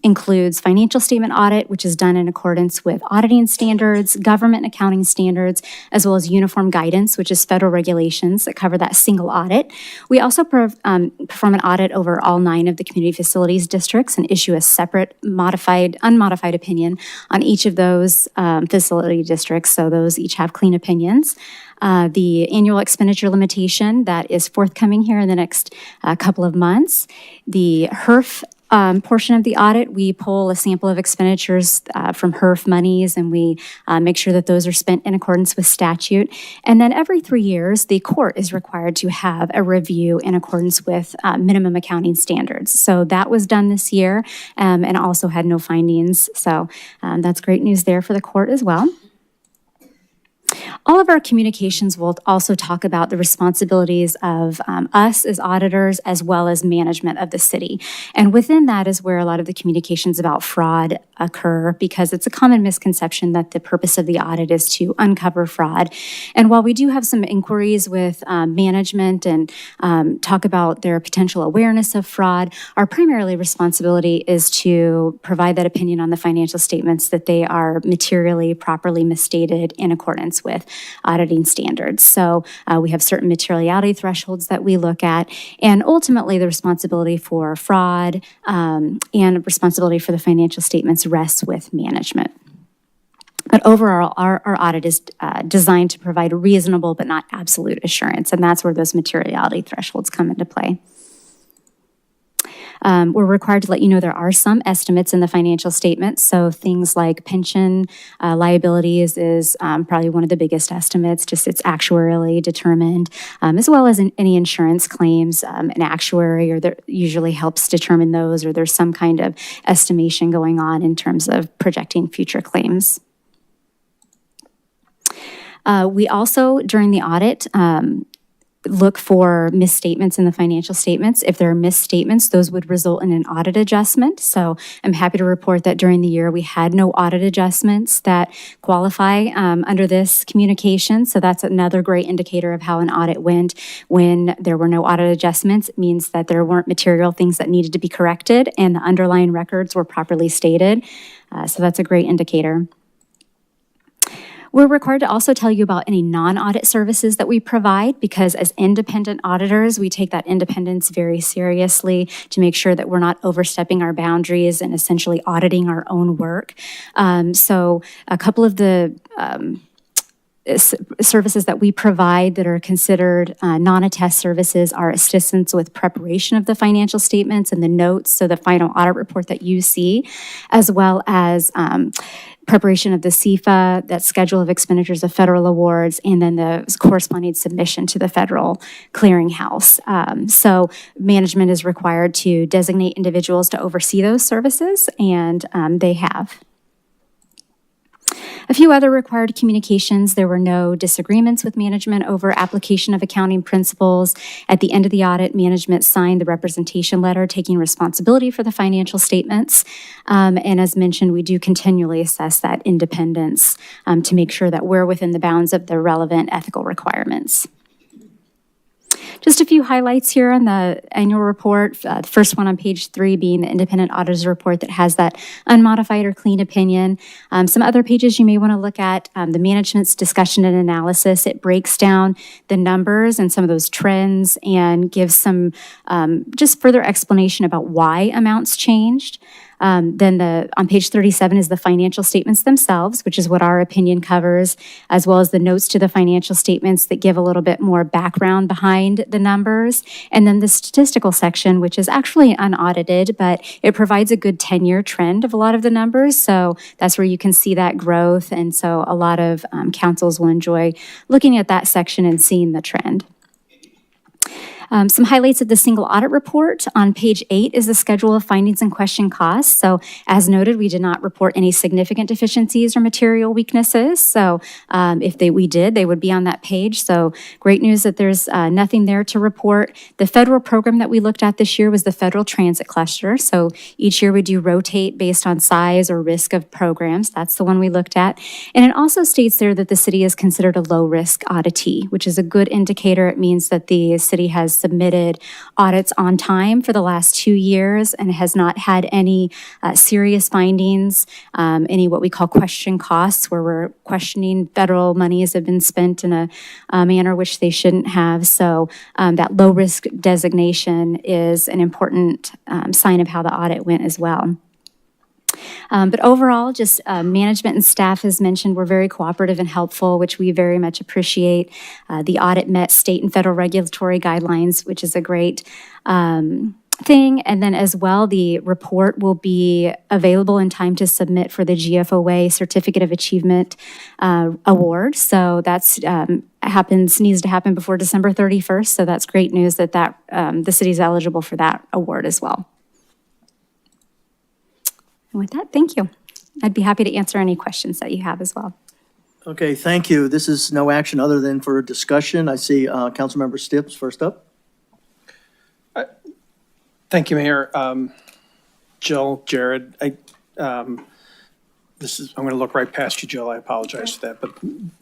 [SPEAKER 14] includes financial statement audit, which is done in accordance with auditing standards, government accounting standards, as well as uniform guidance, which is federal regulations that cover that single audit. We also perform an audit over all 9 of the community facilities districts and issue a separate unmodified opinion on each of those facility districts, so those each have clean opinions. The annual expenditure limitation that is forthcoming here in the next couple of months. The HERF portion of the audit, we pull a sample of expenditures from HERF monies, and we make sure that those are spent in accordance with statute. And then every 3 years, the court is required to have a review in accordance with minimum accounting standards. So that was done this year and also had no findings. So that's great news there for the court as well. All of our communications will also talk about the responsibilities of us as auditors as well as management of the city. And within that is where a lot of the communications about fraud occur, because it's a common misconception that the purpose of the audit is to uncover fraud. And while we do have some inquiries with management and talk about their potential awareness of fraud, our primarily responsibility is to provide that opinion on the financial statements that they are materially properly misstated in accordance with auditing standards. So we have certain materiality thresholds that we look at, and ultimately the responsibility for fraud and responsibility for the financial statements rests with management. But overall, our audit is designed to provide reasonable but not absolute assurance, and that's where those materiality thresholds come into play. We're required to let you know there are some estimates in the financial statements. So things like pension liabilities is probably one of the biggest estimates, just it's actuarially determined, as well as any insurance claims. An actuary usually helps determine those, or there's some kind of estimation going on in terms of projecting future claims. We also, during the audit, look for misstatements in the financial statements. If there are misstatements, those would result in an audit adjustment. So I'm happy to report that during the year, we had no audit adjustments that qualify under this communication. So that's another great indicator of how an audit went. When there were no audit adjustments, it means that there weren't material things that needed to be corrected and the underlying records were properly stated. So that's a great indicator. We're required to also tell you about any non-audit services that we provide because as independent auditors, we take that independence very seriously to make sure that we're not overstepping our boundaries and essentially auditing our own work. So a couple of the services that we provide that are considered non-attest services are assistance with preparation of the financial statements and the notes, so the final audit report that you see, as well as preparation of the CFA, that schedule of expenditures of federal awards, and then the corresponding submission to the federal clearinghouse. So management is required to designate individuals to oversee those services, and they have. A few other required communications. There were no disagreements with management over application of accounting principles. At the end of the audit, management signed the representation letter taking responsibility for the financial statements. And as mentioned, we do continually assess that independence to make sure that we're within the bounds of the relevant ethical requirements. Just a few highlights here on the annual report. The first one on page 3 being the independent auditor's report that has that unmodified or clean opinion. Some other pages you may want to look at, the management's discussion and analysis. It breaks down the numbers and some of those trends and gives some just further explanation about why amounts changed. Then on page 37 is the financial statements themselves, which is what our opinion covers, as well as the notes to the financial statements that give a little bit more background behind the numbers. And then the statistical section, which is actually unaudited, but it provides a good 10-year trend of a lot of the numbers. So that's where you can see that growth. And so a lot of councils will enjoy looking at that section and seeing the trend. Some highlights of the single audit report. On page 8 is the schedule of findings and question costs. So as noted, we did not report any significant deficiencies or material weaknesses. So if we did, they would be on that page. So great news that there's nothing there to report. The federal program that we looked at this year was the federal transit cluster. So each year we do rotate based on size or risk of programs. That's the one we looked at. And it also states there that the city is considered a low-risk auditee, which is a good indicator. It means that the city has submitted audits on time for the last 2 years and has not had any serious findings, any what we call question costs, where we're questioning federal monies have been spent in a manner which they shouldn't have. So that low risk designation is an important sign of how the audit went as well. But overall, just management and staff, as mentioned, were very cooperative and helpful, which we very much appreciate. The audit met state and federal regulatory guidelines, which is a great thing. And then as well, the report will be available in time to submit for the GFOA Certificate of Achievement Award. So that's needs to happen before December 31st. So that's great news that the city's eligible for that award as well. And with that, thank you. I'd be happy to answer any questions that you have as well.
[SPEAKER 2] Okay, thank you. This is no action other than for discussion. I see Councilmember Stips first up.
[SPEAKER 8] Thank you, Mayor. Jill, Jared, I'm going to look right past you, Jill. I apologize for that, but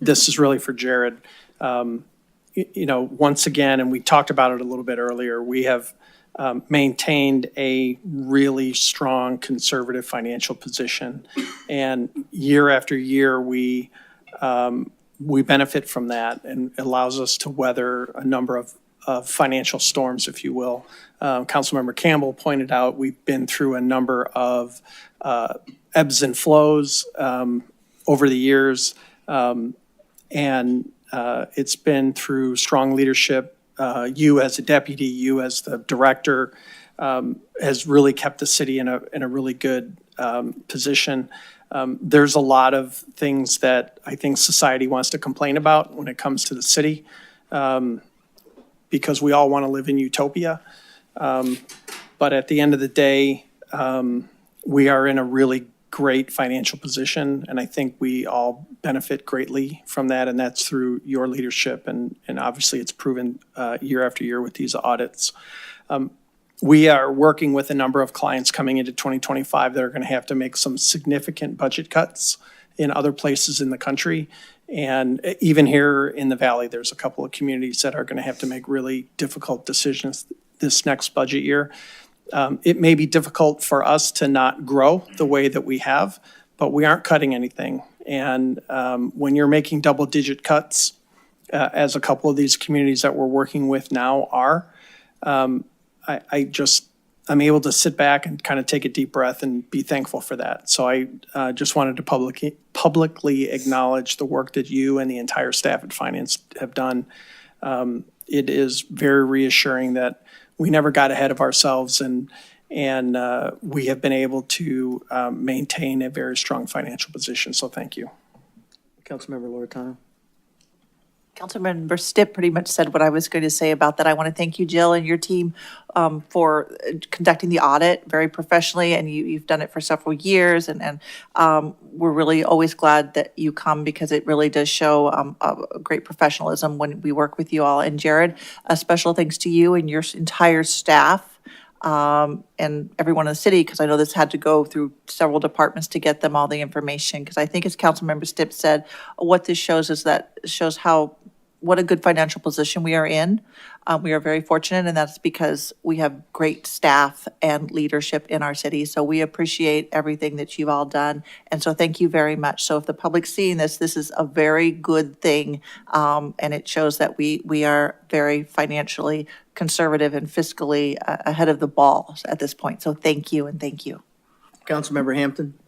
[SPEAKER 8] this is really for Jared. Once again, and we talked about it a little bit earlier, we have maintained a really strong conservative financial position. And year after year, we benefit from that and it allows us to weather a number of financial storms, if you will. Councilmember Campbell pointed out we've been through a number of ebbs and flows over the years. And it's been through strong leadership. You as a deputy, you as the director, has really kept the city in a really good position. There's a lot of things that I think society wants to complain about when it comes to the city, because we all want to live in utopia. But at the end of the day, we are in a really great financial position, and I think we all benefit greatly from that, and that's through your leadership, and obviously it's proven year after year with these audits. We are working with a number of clients coming into 2025 that are going to have to make some significant budget cuts in other places in the country. And even here in the Valley, there's a couple of communities that are going to have to make really difficult decisions this next budget year. It may be difficult for us to not grow the way that we have, but we aren't cutting anything. And when you're making double-digit cuts, as a couple of these communities that we're working with now are, I'm able to sit back and kind of take a deep breath and be thankful for that. So I just wanted to publicly acknowledge the work that you and the entire staff at Finance have done. It is very reassuring that we never got ahead of ourselves, and we have been able to maintain a very strong financial position. So thank you.
[SPEAKER 2] Councilmember Loretano.
[SPEAKER 10] Councilmember Stipp pretty much said what I was going to say about that. I want to thank you, Jill, and your team for conducting the audit very professionally, and you've done it for several years, and we're really always glad that you come because it really does show a great professionalism when we work with you all. And Jared, a special thanks to you and your entire staff and everyone in the city, because I know this had to go through several departments to get them all the information, because I think as Councilmember Stipp said, what this shows is that shows what a good financial position we are in. We are very fortunate, and that's because we have great staff and leadership in our city. So we appreciate everything that you've all done. And so thank you very much. So if the public's seeing this, this is a very good thing. And it shows that we are very financially conservative and fiscally ahead of the ball at this point. So thank you, and thank you.
[SPEAKER 2] Councilmember Hampton.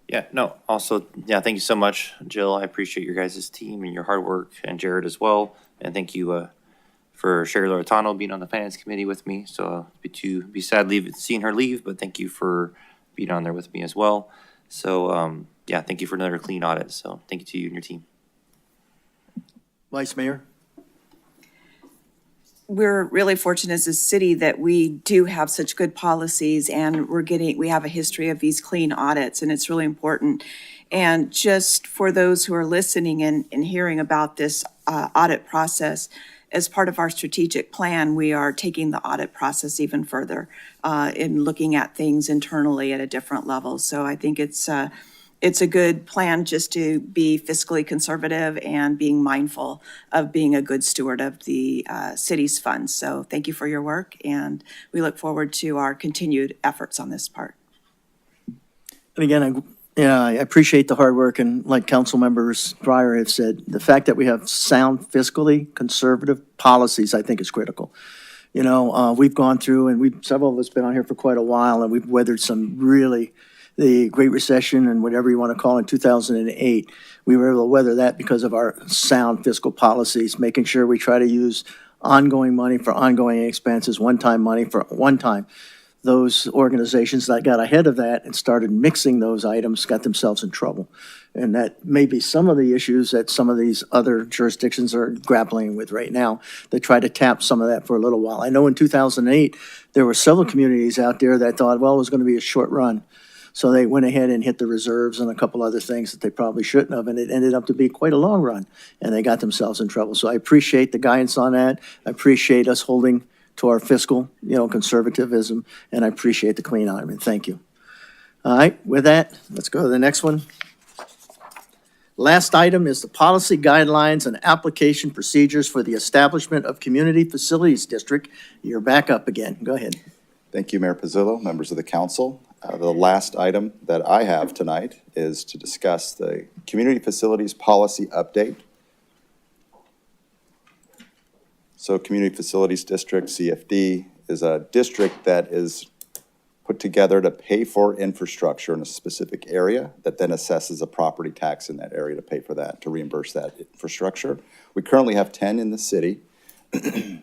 [SPEAKER 11] Yeah, no, also, yeah, thank you so much, Jill. I appreciate your guys' team and your hard work, and Jared as well. And thank you for Sherry Loretano being on the Finance Committee with me. So be sad seeing her leave, but thank you for being on there with me as well. So, yeah, thank you for another clean audit. So thank you to you and your team.
[SPEAKER 2] Vice Mayor.
[SPEAKER 15] We're really fortunate as a city that we do have such good policies, and we have a history of these clean audits, and it's really important. And just for those who are listening and hearing about this audit process, as part of our strategic plan, we are taking the audit process even further in looking at things internally at a different level. So I think it's a good plan just to be fiscally conservative and being mindful of being a good steward of the city's funds. So thank you for your work, and we look forward to our continued efforts on this part.
[SPEAKER 2] And again, I appreciate the hard work, and like council members prior have said, the fact that we have sound fiscally conservative policies, I think is critical. You know, we've gone through, and several of us been on here for quite a while, and we've weathered some really, the Great Recession and whatever you want to call it in 2008. We were able to weather that because of our sound fiscal policies, making sure we try to use ongoing money for ongoing expenses, one-time money for one time. Those organizations that got ahead of that and started mixing those items got themselves in trouble. And that may be some of the issues that some of these other jurisdictions are grappling with right now. They try to tap some of that for a little while. I know in 2008, there were several communities out there that thought, well, it was going to be a short run. So they went ahead and hit the reserves and a couple other things that they probably shouldn't have, and it ended up to be quite a long run, and they got themselves in trouble. So I appreciate the guidance on that. I appreciate us holding to our fiscal, conservatism, and I appreciate the clean item, and thank you. All right, with that, let's go to the next one. Last item is the policy guidelines and application procedures for the establishment of Community Facilities District. You're back up again. Go ahead.
[SPEAKER 13] Thank you, Mayor Pizzillo, members of the council. The last item that I have tonight is to discuss the Community Facilities Policy Update. So Community Facilities District, CFD, is a district that is put together to pay for infrastructure in a specific area that then assesses a property tax in that area to pay for that, to reimburse that infrastructure. We currently have 10 in the city. The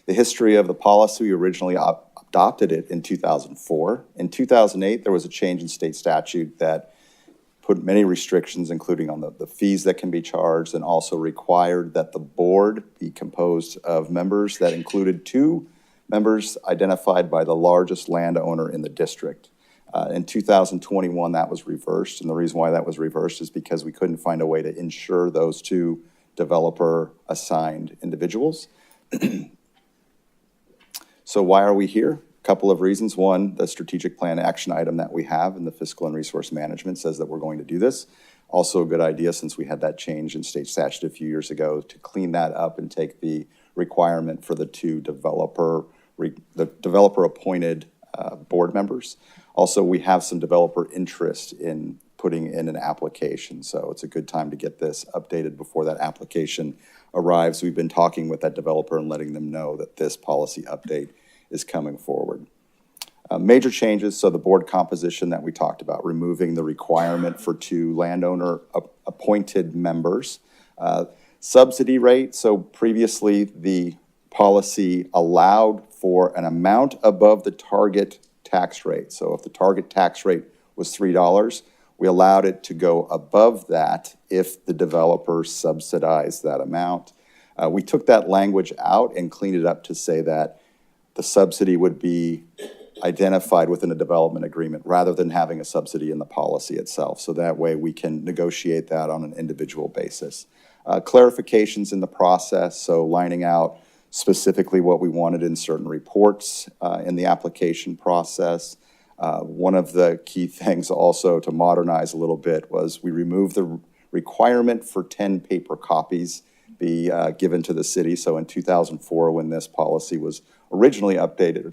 [SPEAKER 13] history of the policy, we originally adopted it in 2004. In 2008, there was a change in state statute that put many restrictions, including on the fees that can be charged, and also required that the board be composed of members that included 2 members identified by the largest landowner in the district. In 2021, that was reversed, and the reason why that was reversed is because we couldn't find a way to insure those two developer-assigned individuals. So why are we here? A couple of reasons. One, the strategic plan action item that we have in the fiscal and resource management says that we're going to do this. Also a good idea, since we had that change in state statute a few years ago, to clean that up and take the requirement for the two developer-appointed board members. Also, we have some developer interest in putting in an application, so it's a good time to get this updated before that application arrives. We've been talking with that developer and letting them know that this policy update is coming forward. Major changes, so the board composition that we talked about, removing the requirement for two landowner appointed members. Subsidy rate, so previously the policy allowed for an amount above the target tax rate. So if the target tax rate was $3, we allowed it to go above that if the developer subsidized that amount. We took that language out and cleaned it up to say that the subsidy would be identified within a development agreement rather than having a subsidy in the policy itself. So that way we can negotiate that on an individual basis. Clarifications in the process, so lining out specifically what we wanted in certain reports in the application process. One of the key things also to modernize a little bit was we removed the requirement for 10 paper copies be given to the city. So in 2004, when this policy was originally updated,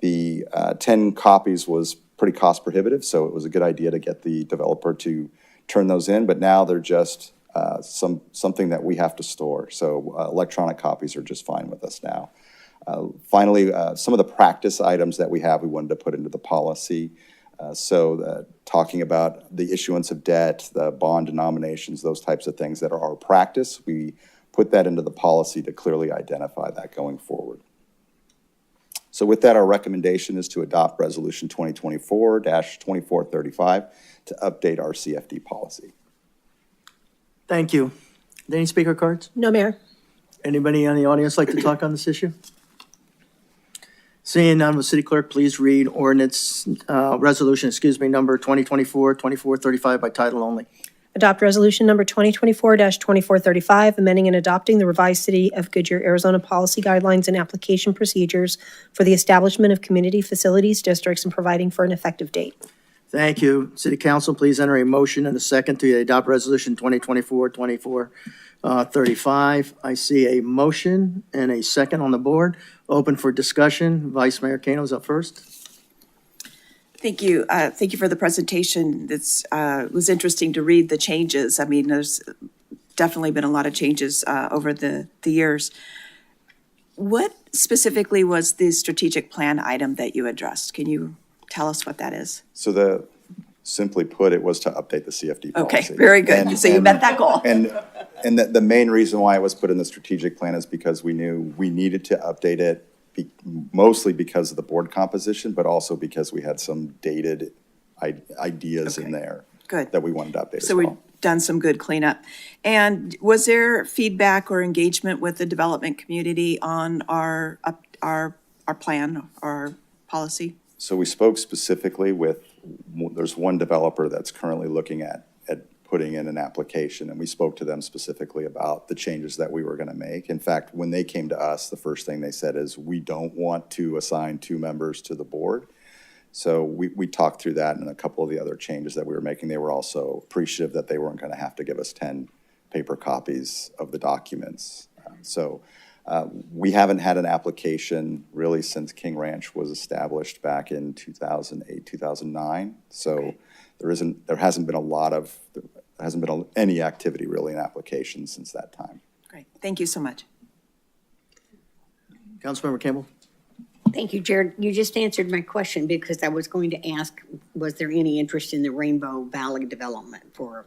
[SPEAKER 13] the 10 copies was pretty cost prohibitive, so it was a good idea to get the developer to turn those in, but now they're just something that we have to store. So electronic copies are just fine with us now. Finally, some of the practice items that we have, we wanted to put into the policy. Talking about the issuance of debt, the bond denominations, those types of things that are our practice, we put that into the policy to clearly identify that going forward. So with that, our recommendation is to adopt Resolution 2024-2435 to update our CFD policy.
[SPEAKER 2] Thank you. Any speaker cards?
[SPEAKER 4] No, Mayor.
[SPEAKER 2] Anybody in the audience like to talk on this issue? Seeing none, will City Clerk please read ordinance, resolution, number 2024-2435 by title only.
[SPEAKER 4] Adopt resolution number 2024-2435, amending and adopting the revised City of Goodyear, Arizona policy guidelines and application procedures for the establishment of community facilities districts and providing for an effective date.
[SPEAKER 2] Thank you. City Council, please enter a motion and a second to adopt resolution 2024-2435. I see a motion and a second on the board. Open for discussion. Vice Mayor Kano's up first.
[SPEAKER 15] Thank you. Thank you for the presentation. It was interesting to read the changes. I mean, there's definitely been a lot of changes over the years. What specifically was the strategic plan item that you addressed? Can you tell us what that is?
[SPEAKER 13] So simply put, it was to update the CFD policy.
[SPEAKER 15] Okay, very good. So you met that goal.
[SPEAKER 13] And the main reason why it was put in the strategic plan is because we knew we needed to update it, mostly because of the board composition, but also because we had some dated ideas in there that we wanted to update as
[SPEAKER 15] So
[SPEAKER 13] well.
[SPEAKER 15] we've done some good cleanup. And was there feedback or engagement with the development community on our plan, our policy?
[SPEAKER 13] So we spoke specifically with, there's one developer that's currently looking at putting in an application, and we spoke to them specifically about the changes that we were going to make. In fact, when they came to us, the first thing they said is, we don't want to assign two members to the board. So we talked through that and a couple of the other changes that we were making. They were also appreciative that they weren't going to have to give us 10 paper copies of the documents. We haven't had an application really since King Ranch was established back in 2008, 2009. So there hasn't been any activity really in applications since that time.
[SPEAKER 15] Great. Thank you so much.
[SPEAKER 2] Councilmember Campbell.
[SPEAKER 3] Thank you, Jared. You just answered my question because I was going to ask, was there any interest in the Rainbow Valley development for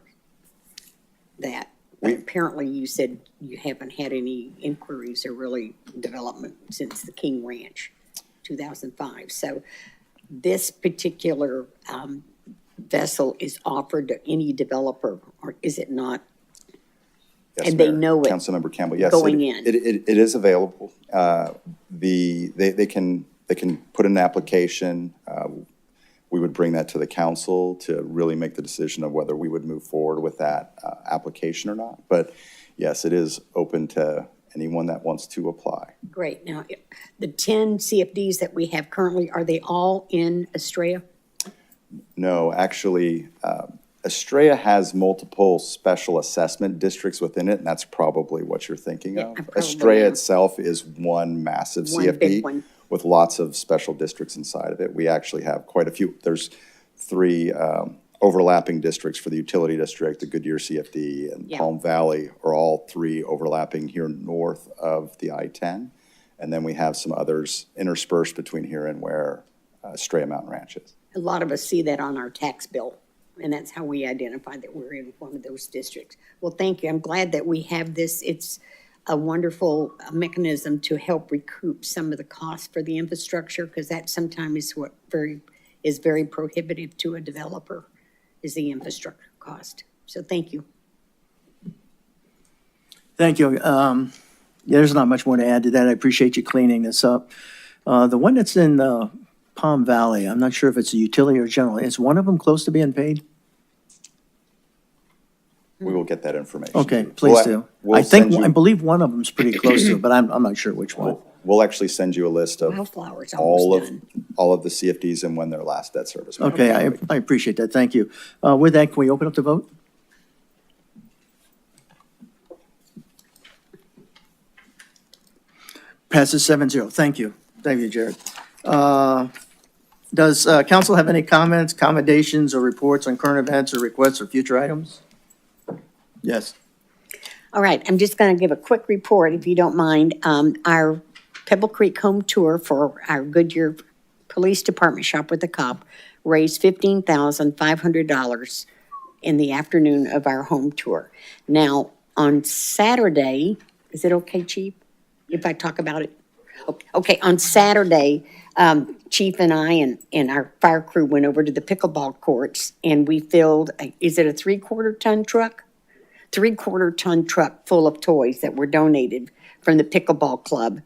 [SPEAKER 3] that? But apparently you said you haven't had any inquiries or really development since the King Ranch, 2005. So this particular vessel is offered to any developer, or is it not?
[SPEAKER 13] Yes,
[SPEAKER 3] And
[SPEAKER 13] Mayor.
[SPEAKER 3] they know it
[SPEAKER 13] Councilmember Campbell, yes.
[SPEAKER 3] going in.
[SPEAKER 13] It is available. They can put in an application. We would would bring that to the council to really make the decision of whether we would move forward with that application or not. But yes, it is open to anyone that wants to apply.
[SPEAKER 3] Great. Now, the 10 CFDs that we have currently, are they all in Estrella?
[SPEAKER 13] No, actually, Estrella has multiple special assessment districts within it, and that's probably what you're thinking of.
[SPEAKER 3] probably
[SPEAKER 13] Estrella
[SPEAKER 3] am.
[SPEAKER 13] itself is one massive
[SPEAKER 3] One
[SPEAKER 13] CFD
[SPEAKER 3] big one.
[SPEAKER 13] with lots of special districts inside of it. We actually have quite a few. There's 3 overlapping districts for the utility district, the Goodyear CFD and
[SPEAKER 3] Yeah.
[SPEAKER 13] Palm Valley are all 3 overlapping here north of the I-10. And then we have some others interspersed between here and where Estrella Mountain Ranch is.
[SPEAKER 3] A lot of us see that on our tax bill, and that's how we identify that we're in one of those districts. Well, thank you. I'm glad that we have this. It's a wonderful mechanism to help recoup some of the costs for the infrastructure, because that sometimes is what is very prohibitive to a developer, is the infrastructure cost. So thank you.
[SPEAKER 2] Thank you. There's not much more to add to that. I appreciate you cleaning this up. The one that's in Palm Valley, I'm not sure if it's a utility or general. Is one of them close to being paid?
[SPEAKER 13] We will get that information.
[SPEAKER 2] Okay,
[SPEAKER 13] to you.
[SPEAKER 2] please do.
[SPEAKER 13] We'll
[SPEAKER 2] I think,
[SPEAKER 13] send you-
[SPEAKER 2] I believe one of them's pretty close to it, but I'm not sure which one.
[SPEAKER 13] We'll actually send you a list of
[SPEAKER 3] Wildflower's
[SPEAKER 13] all
[SPEAKER 3] almost
[SPEAKER 13] of,
[SPEAKER 3] done.
[SPEAKER 13] all of the CFDs and when their last debt service. went.
[SPEAKER 2] Okay, I appreciate that. Thank you. With that, can we open up the vote? Passes 7-0. Thank you. Thank you, Jared. Does council have any comments, commendations, or reports on current events or requests or future items? Yes.
[SPEAKER 3] All right, I'm just going to give a quick report, if you don't mind. Our Pebble Creek home tour for our Goodyear Police Department Shop with the Cop raised $15,500 in the afternoon of our home tour. Now, on Saturday, is it okay, Chief, if I talk about it? Okay, on Saturday, Chief and I and our fire crew went over to the pickleball courts, and we filled, is it a 3/4-ton truck? 3/4-ton truck full of toys that were donated from the pickleball club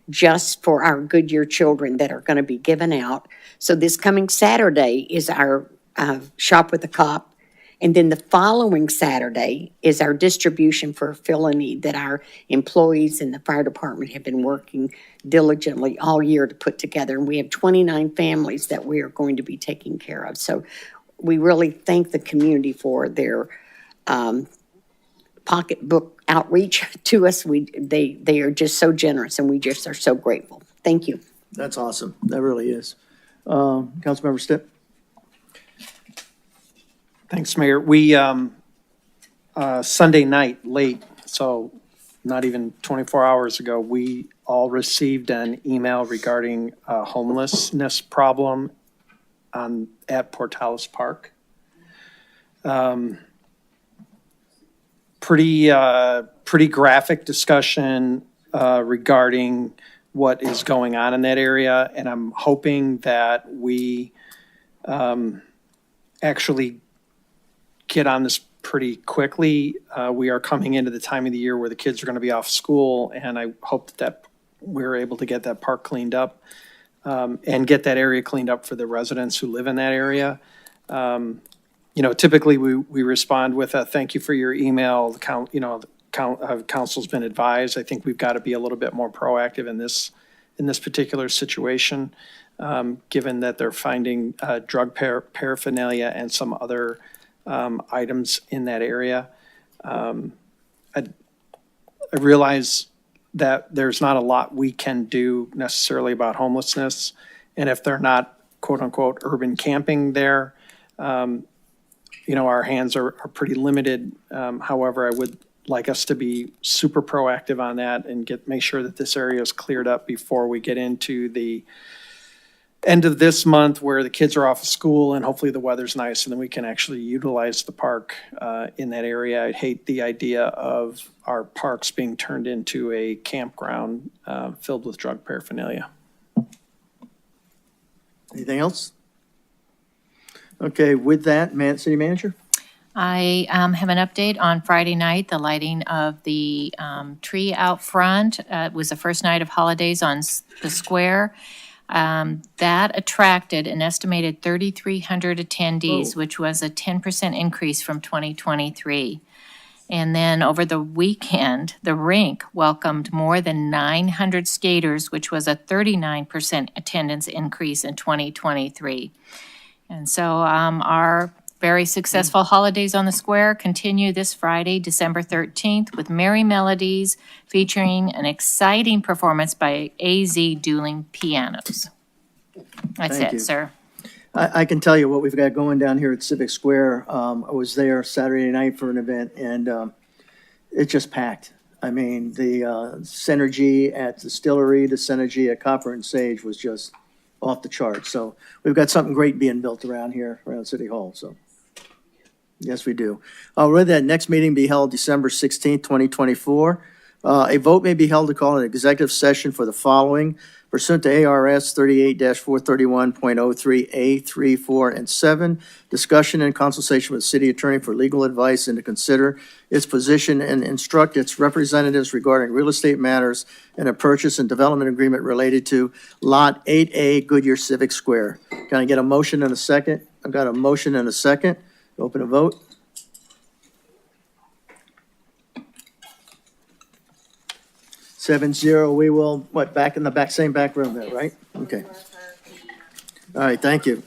[SPEAKER 3] just for our Goodyear children that are going to be given out. So this coming Saturday is our Shop with the Cop. And then the following Saturday is our distribution for Fill a Need that our employees in the fire department have been working diligently all year to put together. And we have 29 families that we are going to be taking care of. So we really thank the community for their pocketbook outreach to us. They are just so generous, and we just are so grateful. Thank you.
[SPEAKER 2] That's awesome. That really is. Councilmember Stipp?
[SPEAKER 8] Thanks, Mayor. We, Sunday night, late, so not even 24 hours ago, we all received an email regarding a homelessness problem at Portales Park. Pretty graphic discussion regarding what is going on in that area, and I'm hoping that we actually get on this pretty quickly. We are coming into the time of the year where the kids are going to be off school, and I hope that we're able to get that park cleaned up and get that area cleaned up for the residents who live in that area. Typically we respond with a thank you for your email. The council's been advised. I think we've got to be a little bit more proactive in this particular situation, given that they're finding drug paraphernalia and some other items in that area. I realize that there's not a lot we can do necessarily about homelessness. And if they're not quote unquote urban camping there, our hands are pretty limited. However, I would like us to be super proactive on that and make sure that this area is cleared up before we get into the end of this month where the kids are off of school and hopefully the weather's nice and then we can actually utilize the park in that area. I hate the idea of our parks being turned into a campground filled with drug paraphernalia.
[SPEAKER 2] Anything else? Okay, with that, City Manager?
[SPEAKER 6] I have an update on Friday night, the lighting of the tree out front. It was the first night of holidays on the square. That attracted an estimated 3,300 attendees, which was a 10% increase from 2023. And then over the weekend, the rink welcomed more than 900 skaters, which was a 39% attendance increase in 2023. And so our very successful Holidays on the Square continue this Friday, December 13th, with merry melodies featuring an exciting performance by AZ Dueling Pianos. That's
[SPEAKER 2] Thank
[SPEAKER 6] it,
[SPEAKER 2] you.
[SPEAKER 6] sir.
[SPEAKER 2] I can tell you what we've got going down here at Civic Square. I was there Saturday night for an event, and it's just packed. I mean, the synergy at Distillery, the synergy at Copper and Sage was just off the charts. So we've got something great being built around here, around City Hall, so. Yes, we do. Read that next meeting be held December 16th, 2024. A vote may be held to call an executive session for the following pursuant to ARS 38-431.03A 3, 4, and 7. Discussion and consultation with city attorney for legal advice and to consider its position and instruct its representatives regarding real estate matters and a purchase and development agreement related to Lot 8A Goodyear Civic Square. Can I get a motion and a second? I've got a motion and a second. Open a vote. 7-0, we will, back in the same back room there, right? Okay. All right, thank you.